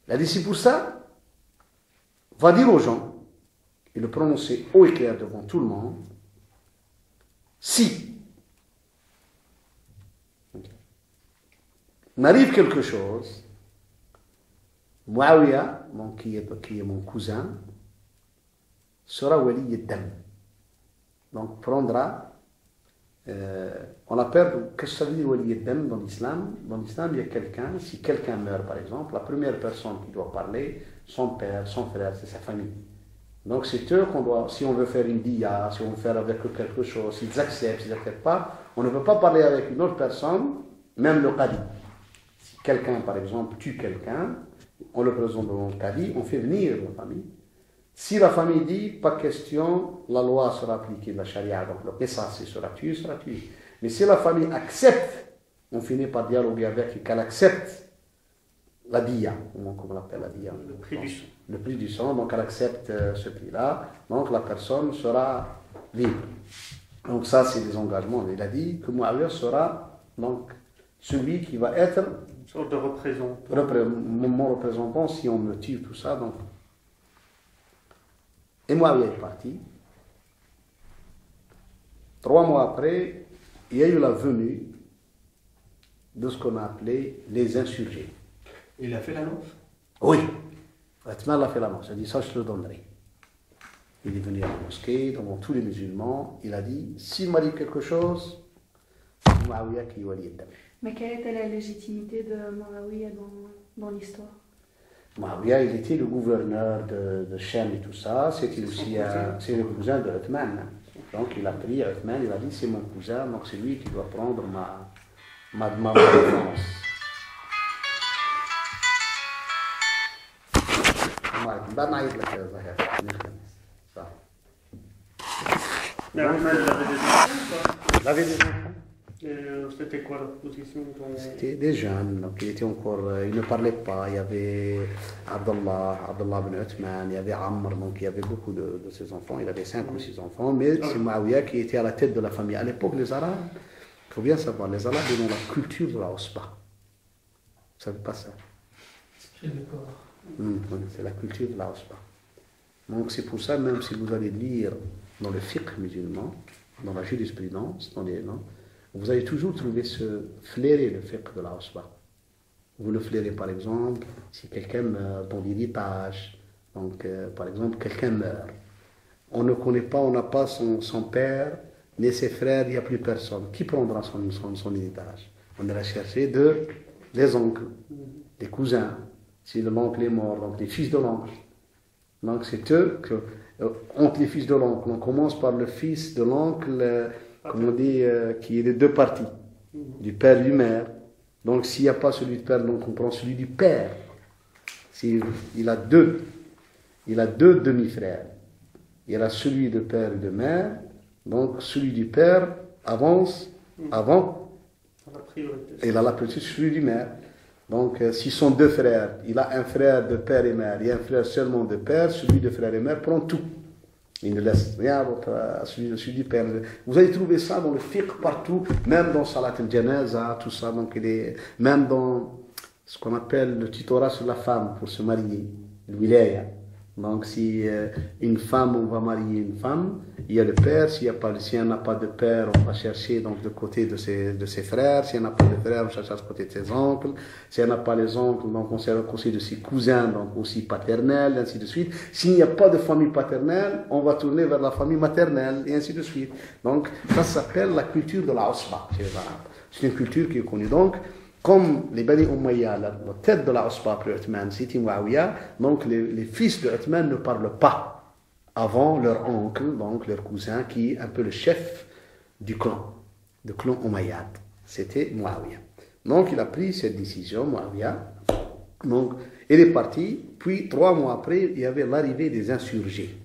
A: Il a dit, c'est pour ça, va dire aux gens, et le prononcer haut et clair devant tout le monde, si m'arrive quelque chose, Muawiyah, qui est mon cousin, sera wali ad-dam. Donc prendra, on appelle, qu'est-ce que ça veut dire wali ad-dam dans l'islam? Dans l'islam, il y a quelqu'un, si quelqu'un meurt par exemple, la première personne qui doit parler, son père, son frère, c'est sa famille. Donc c'est eux qu'on doit, si on veut faire une dia, si on veut faire avec eux quelque chose, s'ils acceptent, s'ils n'acceptent pas, on ne peut pas parler avec une autre personne, même le qadi. Si quelqu'un par exemple tue quelqu'un, on le présente devant le qadi, on fait venir la famille. Si la famille dit, pas question, la loi sera appliquée de la charia, donc le qisas sera tué, sera tué. Mais si la famille accepte, on finit par dialoguer avec et qu'elle accepte la dia, comment on l'appelle la dia?
B: Le prix du sang.
A: Le prix du sang, donc elle accepte ce prix-là, donc la personne sera libre. Donc ça, c'est des engagements. Il a dit que Muawiyah sera donc celui qui va être
B: Une sorte de représentant.
A: mon représentant si on me tue, tout ça. Donc. Et Muawiyah est parti. 3 mois après, il y a eu la venue de ce qu'on a appelé les insurgés.
D: Il a fait l'annonce?
A: Oui, Othman a fait l'annonce. Il a dit ça, je te le donnerai. Il est venu à la mosquée, devant tous les musulmans. Il a dit, s'il m'arrive quelque chose, Muawiyah qui est wali ad-dam.
C: Mais quelle était la légitimité de Muawiyah dans l'histoire?
A: Muawiyah, il était le gouverneur de Shem et tout ça. C'était aussi c'est le cousin de Othman. Donc il a pris Othman, il a dit, c'est mon cousin, donc c'est lui qui doit prendre ma défense. بعد نعيط لك يا زهير صح.
B: Mais Othman, il avait des enfants, quoi.
A: Il avait des enfants.
B: Et c'était quoi leur position
A: C'était des jeunes, donc ils ne parlaient pas. Il y avait Abdallah ibn Uthman, il y avait Amr, donc il y avait beaucoup de ses enfants. Il avait 5 ou 6 enfants, mais c'est Muawiyah qui était à la tête de la famille. À l'époque, les Arabes, il faut bien savoir, les Arabes ont la culture de la Osba. Vous ne savez pas ça? C'est la culture de la Osba. Donc c'est pour ça, même si vous allez lire dans le fiqh musulman, dans la jurisprudence, vous allez toujours trouver flairer le fiqh de la Osba. Vous le flairez par exemple si quelqu'un meurt dans l'héritage. Donc par exemple, quelqu'un meurt. On ne connaît pas, on n'a pas son père, ni ses frères, il n'y a plus personne. Qui prendra son héritage? On ira chercher des oncles, des cousins. Si l'oncle est mort, donc les fils de l'oncle. Donc c'est eux entre les fils de l'oncle, on commence par le fils de l'oncle, comme on dit, qui est des deux parties, du père et du mère. Donc s'il n'y a pas celui du père, donc on prend celui du père. Il a deux demi-frères. Il a celui de père et de mère, donc celui du père avance avant, il a la priorité sur celui du mère. Donc, s'ils sont 2 frères, il a un frère de père et mère, il y a un frère seulement de père, celui de frère et mère prend tout. Il ne laisse rien à celui du père. Vous allez trouver ça dans le fiqh partout, même dans Salat al-Janaza, tout ça. Donc, même dans ce qu'on appelle le tutorat sur la femme pour se marier, le wilaya. Donc, si une femme, on va marier une femme, il y a le père. S'il n'y en a pas de père, on va chercher donc, de côté de ses frères. S'il n'y en a pas de frères, on cherche du côté de ses oncles. S'il n'y en a pas les oncles, donc on cherche du côté de ses cousins, donc aussi paternels, ainsi de suite. S'il n'y a pas de famille paternelle, on va tourner vers la famille maternelle, et ainsi de suite. Donc, ça s'appelle la culture de la Osba chez les Arabes. C'est une culture qui est connue. Donc, comme les Bani Umayya, la tête de la Osba après Uthman, c'était Muawiyah, donc les fils de Uthman ne parlent pas avant leur oncle, donc leur cousin, qui est un peu le chef du clan Umayyad. C'était Muawiyah. Donc il a pris cette décision, Muawiyah. Donc il est parti, puis 3 mois après, il y avait l'arrivée des insurgés.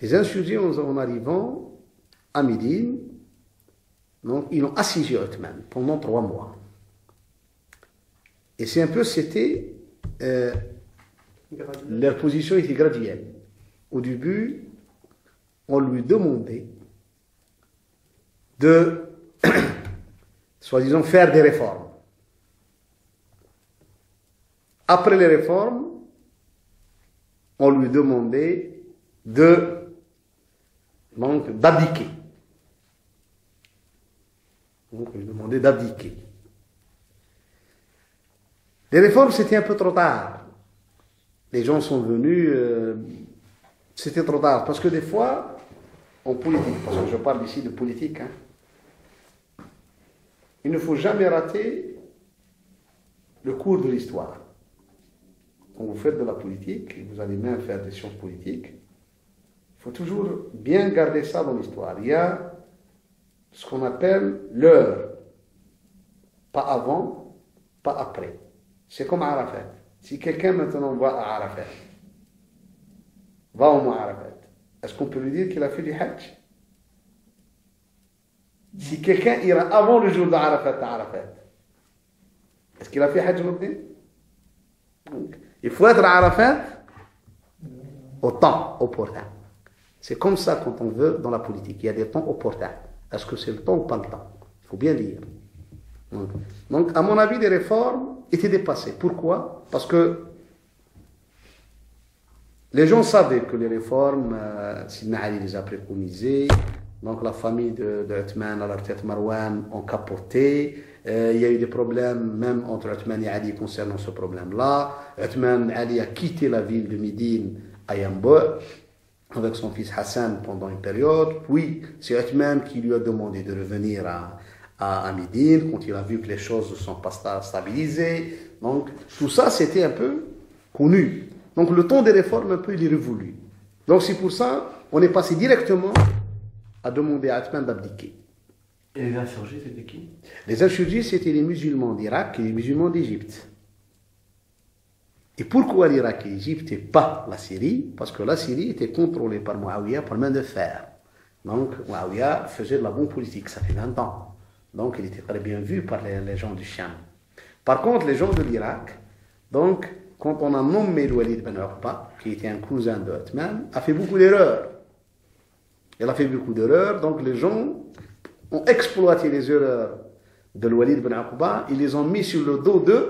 A: Les insurgés, en arrivant à Médine, donc ils ont assiégé Uthman pendant 3 mois. Et c'est un peu, leur position était graduelle. Au début, on lui demandait de, soi-disant, faire des réformes. Après les réformes, on lui demandait d'abdiquer. Donc, on lui demandait d'abdiquer. Les réformes, c'était un peu trop tard. Les gens sont venus, c'était trop tard. Parce que des fois, en politique, parce que je parle ici de politique, il ne faut jamais rater le cours de l'histoire. Quand vous faites de la politique, et vous allez même faire des sciences politiques, il faut toujours bien garder ça dans l'histoire. Il y a ce qu'on appelle l'heure. Pas avant, pas après. C'est comme Arafat. Si quelqu'un maintenant va à Arafat, va au Mont Arafat, est-ce qu'on peut lui dire qu'il a fait du Hajj? Si quelqu'un ira avant le jour d'Arafat à Arafat, est-ce qu'il a fait Hajj maintenant? Il faut être à Arafat au temps opportun. C'est comme ça quand on veut dans la politique. Il y a des temps opportuns. Est-ce que c'est le temps ou pas le temps? Il faut bien dire. Donc, à mon avis, les réformes étaient dépassées. Pourquoi? Parce que les gens savaient que les réformes, Sidna Ali les a préconisées. Donc, la famille de Uthman, à leur tête Marwan, ont capoté. Il y a eu des problèmes, même entre Uthman et Ali, concernant ce problème-là. Uthman, Ali a quitté la ville de Médine à Yambo avec son fils Hassan pendant une période. Puis, c'est Uthman qui lui a demandé de revenir à Médine, quand il a vu que les choses ne sont pas stabilisées. Donc, tout ça, c'était un peu connu. Donc, le temps des réformes, un peu, il est révolu. Donc, c'est pour ça, on est passé directement à demander à Uthman d'abdiquer.
D: Et les insurgés, c'était qui?
A: Les insurgés, c'était les musulmans d'Irak et les musulmans d'Égypte. Et pourquoi l'Irak et l'Égypte et pas la Syrie? Parce que la Syrie était contrôlée par Muawiyah par main de fer. Donc, Muawiyah faisait de la bonne politique, ça fait 20 ans. Donc, il était très bien vu par les gens du Sham. Par contre, les gens de l'Irak, donc, quand on a nommé le Walid ibn Uqba, qui était un cousin de Othman, a fait beaucoup d'erreurs. Il a fait beaucoup d'erreurs, donc les gens ont exploité les erreurs de Walid ibn Uqba, ils les ont mis sur le dos de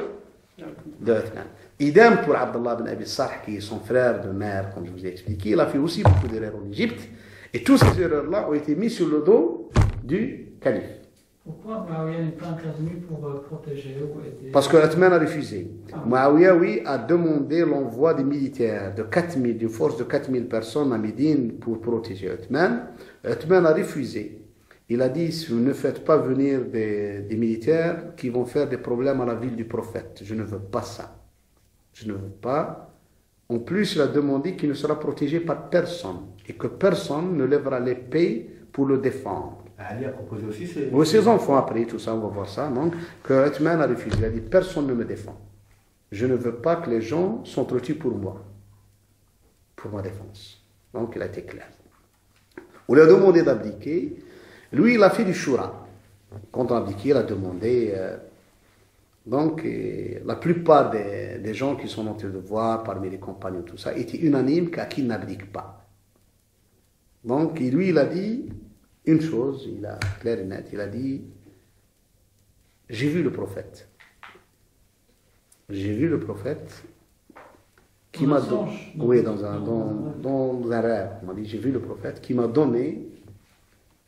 A: Othman. Idem pour Abdullah ibn Abi Sarh, qui est son frère de mère, comme je vous ai expliqué, il a fait aussi beaucoup d'erreurs en Égypte, et toutes ces erreurs-là ont été mises sur le dos du calife.
E: Pourquoi Muawiyah n'est pas intervenu pour protéger ou aider?
A: Parce que Othman a refusé. Muawiyah, oui, a demandé l'envoi des militaires de 4000, d'une force de 4000 personnes à Médine pour protéger Othman. Othman a refusé. Il a dit, ne faites pas venir des militaires qui vont faire des problèmes à la ville du prophète. Je ne veux pas ça. Je ne veux pas. En plus, il a demandé qu'il ne sera protégé par personne et que personne ne lèvera l'épée pour le défendre.
D: Ali a proposé aussi
A: Ses enfants après, tout ça, on va voir ça. Donc, que Othman a refusé. Il a dit, personne ne me défend. Je ne veux pas que les gens s'entretuent pour moi, pour ma défense. Donc, il a été clair. On lui a demandé d'abdiquer. Lui, il a fait du shura. Quand on a abdiqué, il a demandé. Donc, la plupart des gens qui sont montés de voir, parmi les compagnons, tout ça, étaient unanimes qu'à qui n'abdique pas. Donc, lui, il a dit une chose, il a clair et net, il a dit, j'ai vu le prophète. J'ai vu le prophète qui m'a donné, oui, dans un rêve, on m'a dit, j'ai vu le prophète qui m'a donné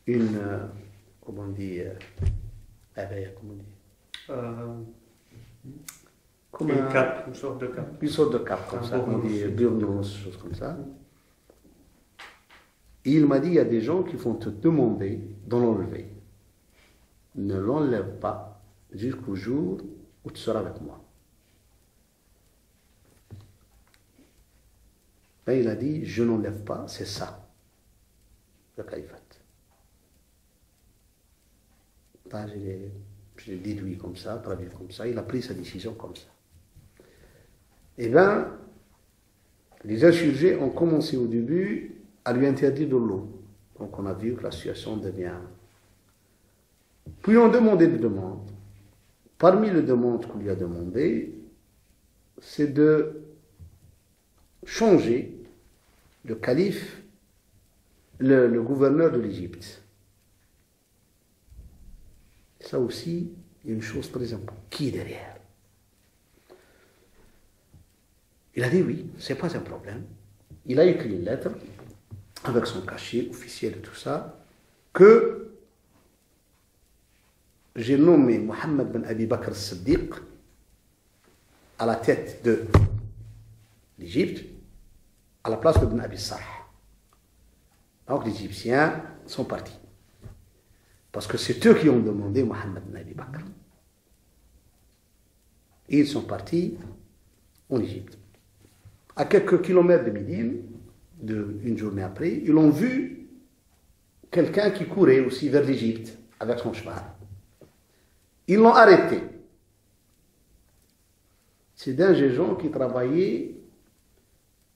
A: une, comment on dit, comment on dit,
B: comme une cape, une sorte de cape.
A: Une sorte de cape, comme ça, on dit burnos, chose comme ça. Et il m'a dit, il y a des gens qui vont te demander de l'enlever. Ne l'enlève pas jusqu'au jour où tu seras avec moi. Et il a dit, je n'enlève pas, c'est ça, le califat. Je l'ai déduit comme ça, traduit comme ça, il a pris sa décision comme ça. Eh bien, les insurgés ont commencé au début à lui interdire de l'eau. Donc on a vu que la situation devient... Puis on demandé des demandes. Parmi les demandes qu'on lui a demandées, c'est de changer le calife, le gouverneur de l'Égypte. Ça aussi, il y a une chose très importante. Qui est derrière? Il a dit oui, c'est pas un problème. Il a écrit une lettre avec son cachet officiel et tout ça, que j'ai nommé Mohammed ben Abi Bakr al-Siddiq à la tête de l'Égypte, à la place de Ben Abi Sarh. Donc les Égyptiens sont partis. Parce que c'est eux qui ont demandé Mohammed ben Abi Bakr. Et ils sont partis en Égypte. À quelques kilomètres de Médine, une journée après, ils ont vu quelqu'un qui courait aussi vers l'Égypte avec son cheval. Ils l'ont arrêté. C'est d'un gens qui travaillait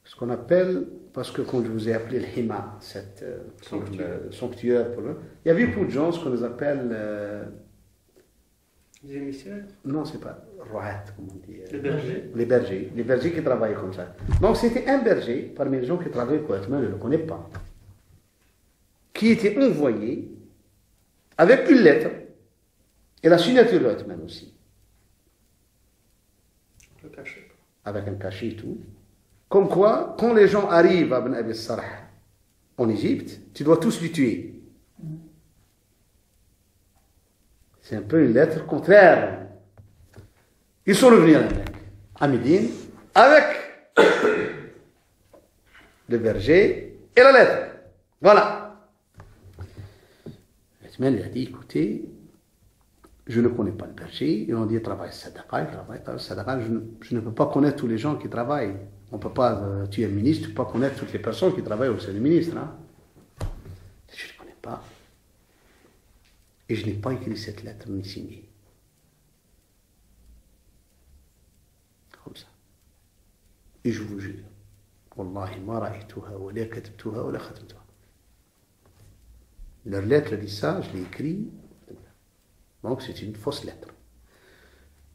A: ce qu'on appelle, parce que quand je vous ai appelé le Hima, cette sanctuaire, il y avait beaucoup de gens, ce qu'on appelle...
B: Les émissaires?
A: Non, c'est pas Rohat, comme on dit.
B: Les bergers?
A: Les bergers. Les bergers qui travaillaient comme ça. Donc c'était un berger, parmi les gens qui travaillaient correctement, je ne le connais pas, qui était envoyé avec une lettre et la signature de Othman aussi.
B: Le cachet.
A: Avec un cachet et tout. Comme quoi, quand les gens arrivent à Ben Abi Sarh en Égypte, tu dois tous les tuer. C'est un peu une lettre contraire. Ils sont revenus à Médine avec le berger et la lettre. Voilà. Othman il a dit, écoutez, je ne connais pas le berger. Ils ont dit, travaille sadaqa, sadaqa. Je ne peux pas connaître tous les gens qui travaillent. On ne peut pas, tu es ministre, tu ne peux pas connaître toutes les personnes qui travaillent au sein du ministre. Hein. Je ne connais pas. Et je n'ai pas écrit cette lettre ni signée. Comme ça. Et je vous jure, Wallahi ma ra'aytuha wa la katabtuha wa la khatamtuha. Leur lettre dit ça, je l'ai écrit. Donc c'est une fausse lettre.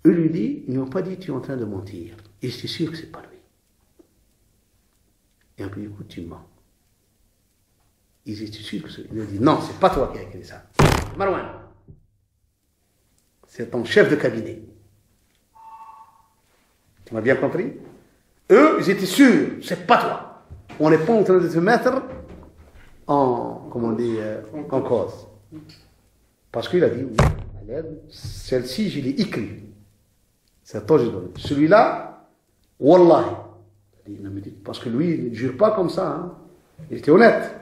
A: Eux lui disent, ils n'ont pas dit tu es en train de mentir. Et je suis sûr que c'est pas lui. Et on lui dit, écoute, tu mens. Ils étaient sûrs que c'est lui. Il lui dit, non, c'est pas toi qui as écrit ça. Marwan, c'est ton chef de cabinet. Tu m'as bien compris? Eux, ils étaient sûrs, c'est pas toi. On n'est pas en train de te mettre en, comment on dit, en cause. Parce qu'il a dit, oui, celle-ci, je l'ai écrit. C'est toi que je donne. Celui-là, Wallahi. Parce que lui, il ne jure pas comme ça. Hein. Il était honnête.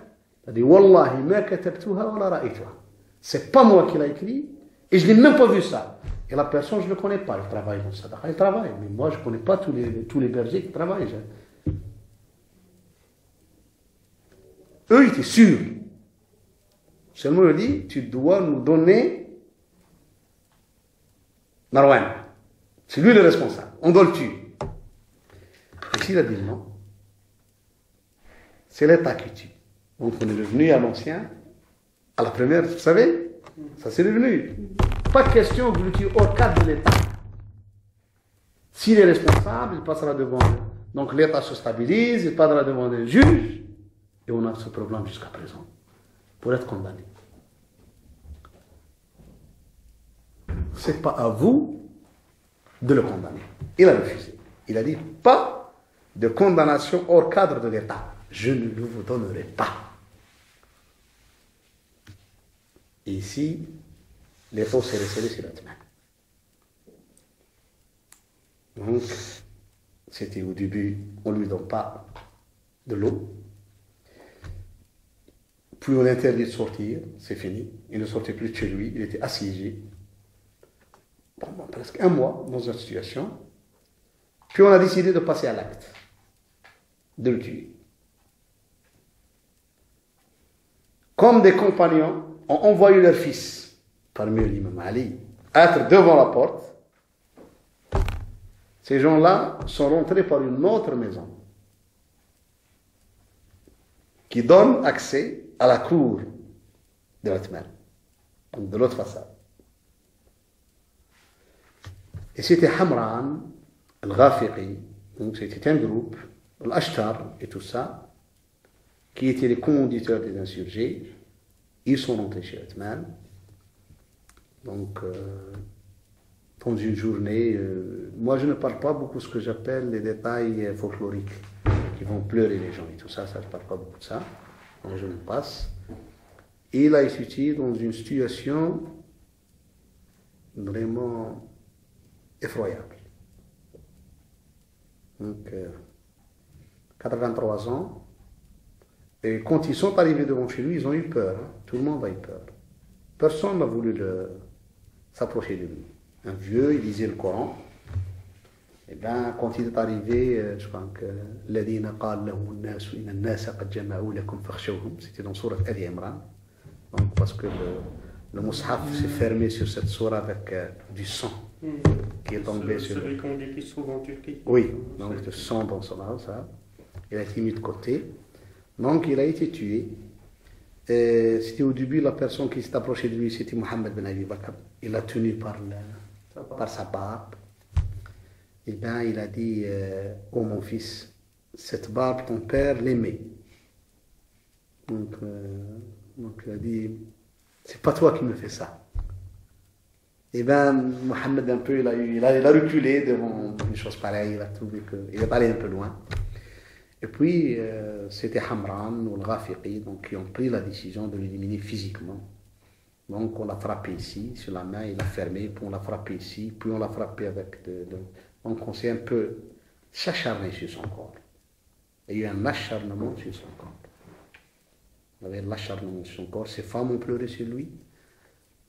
A: Il a dit, Wallahi, ma katabtuha wa la ra'aytuha. C'est pas moi qui l'ai écrit et je n'ai même pas vu ça. Et la personne, je ne le connais pas. Il travaille dans Sadaqa, il travaille. Mais moi, je ne connais pas tous les bergers qui travaillent. Eux, ils étaient sûrs. Seulement, il dit, tu dois nous donner Marwan. C'est lui le responsable. On doit le tuer. Et s'il a dit non, c'est l'État qui tue. Donc on est revenu à l'ancien, à la première, vous savez, ça c'est revenu. Pas de question que vous le tuez hors cadre de l'État. S'il est responsable, il passera devant. Donc l'État se stabilise, il passera devant un juge, et on a ce problème jusqu'à présent, pour être condamné. C'est pas à vous de le condamner. Il a refusé. Il a dit pas de condamnation hors cadre de l'État. Je ne le vous donnerai pas. Et ici, l'État s'est resserré sur la main. Donc, c'était au début, on ne lui donne pas de l'eau. Puis on interdit de sortir, c'est fini. Il ne sortait plus de chez lui, il était assiégé. Pendant presque un mois dans une situation. Puis on a décidé de passer à l'acte, de le tuer. Comme des compagnons ont envoyé leur fils, parmi eux l'imam Ali, être devant la porte, ces gens-là sont rentrés par une autre maison qui donne accès à la cour de l'Atman, donc de l'autre façade. Et c'était Hamran, Al-Ghafiqi, donc c'était un groupe, Al-Ashtar et tout ça, qui étaient les commanditeurs des insurgés. Ils sont rentrés chez Atman. Donc, dans une journée, moi je ne parle pas beaucoup de ce que j'appelle les détails folkloriques, qui vont pleurer les gens et tout ça, je ne parle pas beaucoup de ça, donc je me passe. Et il a été dans une situation vraiment effroyable. Donc, 83 ans, et quand ils sont arrivés devant chez lui, ils ont eu peur. Hein. Tout le monde a eu peur. Personne n'a voulu s'approcher de lui. Un vieux, il lisait le Coran. Et bien, quand il est arrivé, je crois que c'était dans Sourate Ali Imran. Donc, parce que le Mus'haf s'est fermé sur cette sourate avec du sang qui est tombé sur
B: celui qu'on dit qui se trouve en Turquie.
A: Oui, donc du sang dans son âme, ça. Il a été mis de côté. Donc, il a été tué. C'était au début, la personne qui s'est approchée de lui, c'était Mohammed ben Abi Bakr. Il l'a tenu par sa barbe. Et bien, il a dit, oh mon fils, cette barbe, ton père l'aimait. Donc, il a dit, c'est pas toi qui me fais ça. Et bien, Mohammed, un peu, il a reculé devant une chose pareille. Il a trouvé qu'il est allé un peu loin. Et puis, c'était Hamran ou le Ghafiqi, donc, qui ont pris la décision de l'éliminer physiquement. Donc, on l'a frappé ici, sur la main, il l'a fermé, puis on l'a frappé ici, puis on l'a frappé avec Donc, on s'est un peu s'acharné sur son corps. Il y a eu un acharnement sur son corps. Il y avait l'acharnement sur son corps, ses femmes ont pleuré sur lui.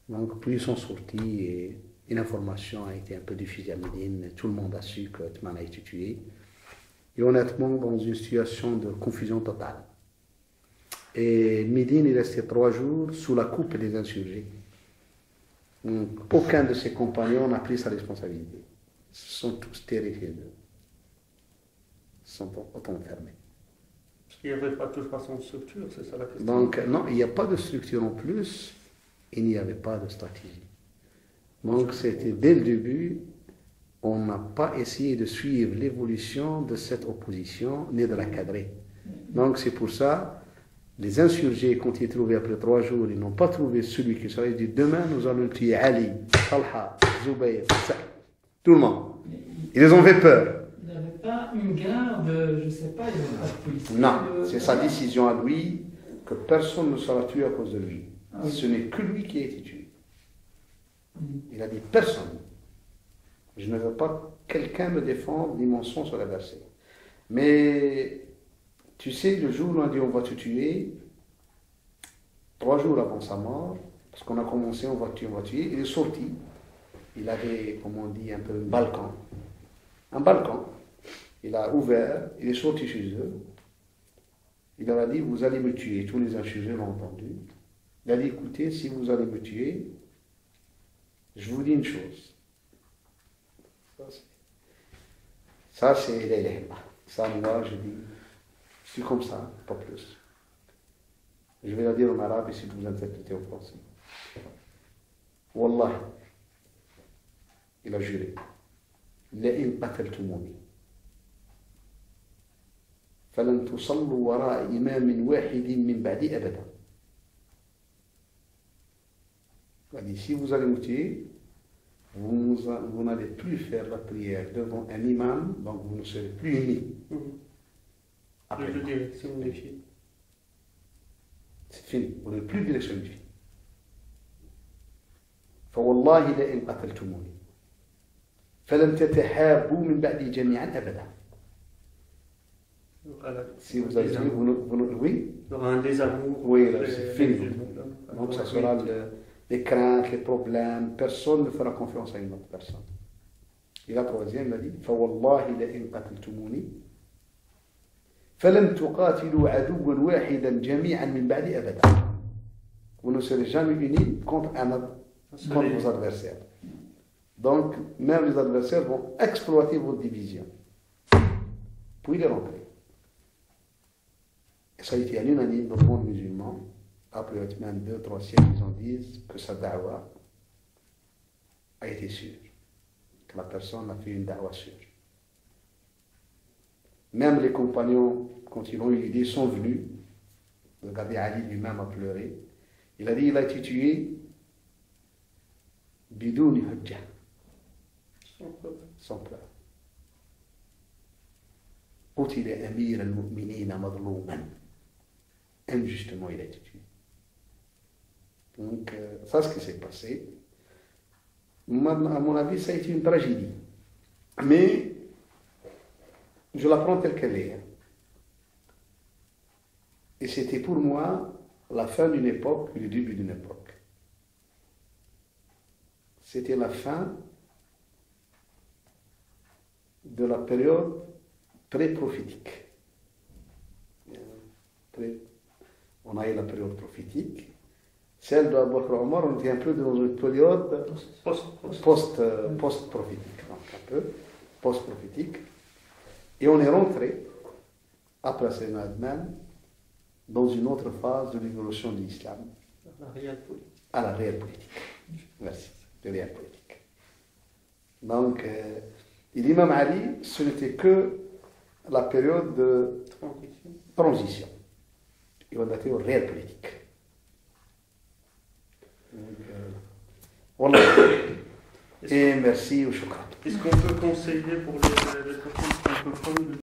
A: Donc, puis ils sont sortis et une information a été un peu diffusée à Médine. Tout le monde a su que Othman a été tué. Et honnêtement, dans une situation de confusion totale. Et Médine est resté 3 jours sous la coupe des insurgés. Donc, aucun de ses compagnons n'a pris sa responsabilité. Ils sont tous terrifiés d'eux. Ils sont auto-enfermés.
B: Parce qu'il n'y avait pas de toute façon de structure, c'est ça la question.
A: Donc, non, il n'y a pas de structure en plus, il n'y avait pas de stratégie. Donc c'était dès le début, on n'a pas essayé de suivre l'évolution de cette opposition, ni de la cadrer. Donc c'est pour ça, les insurgés, quand ils trouvaient après 3 jours, ils n'ont pas trouvé celui qui serait dit demain nous allons tuer Ali, Talha, Zubayr, Sa'd, tout le monde. Ils les ont fait peur.
E: Il n'avait pas une garde, je ne sais pas, il n'avait pas de policier.
A: Non, c'est sa décision à lui que personne ne sera tué à cause de lui.
E: Ah oui.
A: Ce n'est que lui qui a été tué. Il a dit personne. Je ne veux pas que quelqu'un me défende ni mon son sur la versée. Mais tu sais, le jour où on a dit on va te tuer, 3 jours avant sa mort, parce qu'on a commencé on va te tuer, il est sorti. Il avait, comme on dit, un peu un balcon. Un balcon. Il a ouvert, il est sorti chez eux. Il leur a dit, vous allez me tuer. Tous les insurgés l'ont entendu. Il a dit, écoutez, si vous allez me tuer, je vous dis une chose. Ça, c'est la ilaha illallah. Ça, moi, je dis, je suis comme ça, pas plus. Je vais la dire en arabe et si vous interprétez en français. Wallah, il a juré. لئن قتلتموني فلن تصلوا وراء إمام واحد من بعدي أبدا. Il a dit, si vous allez me tuer, vous n'allez plus faire la prière devant un imam, donc vous ne serez plus unis.
B: Je veux dire, si on est fiers.
A: C'est fini, vous n'avez plus de direction de vie. فوالله لئن قتلتموني فلن تتحابوا من بعدي جميعا أبدا. Si vous avez dit, oui,
B: il y aura un désamour.
A: Oui, là, c'est fini. Donc ça sera les craintes, les problèmes. Personne ne fera confiance à une autre personne. Et la troisième, il a dit فوالله لئن قتلتموني فلن تقاتلوا عدوا واحدا جميعا من بعدي أبدا. Vous ne serez jamais unis contre vos adversaires. Donc, même les adversaires vont exploiter votre division. Puis il est rentré. Et ça a été unanime dans le monde musulman. Après même 2-3 siècles, ils en disent que sa da'wa a été sûre. Que la personne a fait une da'wa sûre. Même les compagnons, quand ils ont eu l'idée, sont venus. Regardez, Ali lui-même a pleuré. Il a dit, il a été tué bidouni hujja. Sans peur. قتل أمير المؤمنين مظلوما. Injustement, il a été tué. Donc, ça, ce qui s'est passé. À mon avis, ça a été une tragédie. Mais, je la prends telle qu'elle est. Et c'était pour moi la fin d'une époque et le début d'une époque. C'était la fin de la période pré-prophétique. On a eu la période prophétique. Celle de Abu Bakr Omar, on était un peu dans une période post-prophétique. Un peu post-prophétique. Et on est rentré, après Sayyidina Adnan, dans une autre phase de l'évolution de l'islam. À la réelle politique. Merci, de réelle politique. Donc, l'imam Ali, ce n'était que la période de transition. Il va dater aux réelles politiques. Voilà. Et merci au shukran.
B: Est-ce qu'on peut conseiller pour les personnes francophones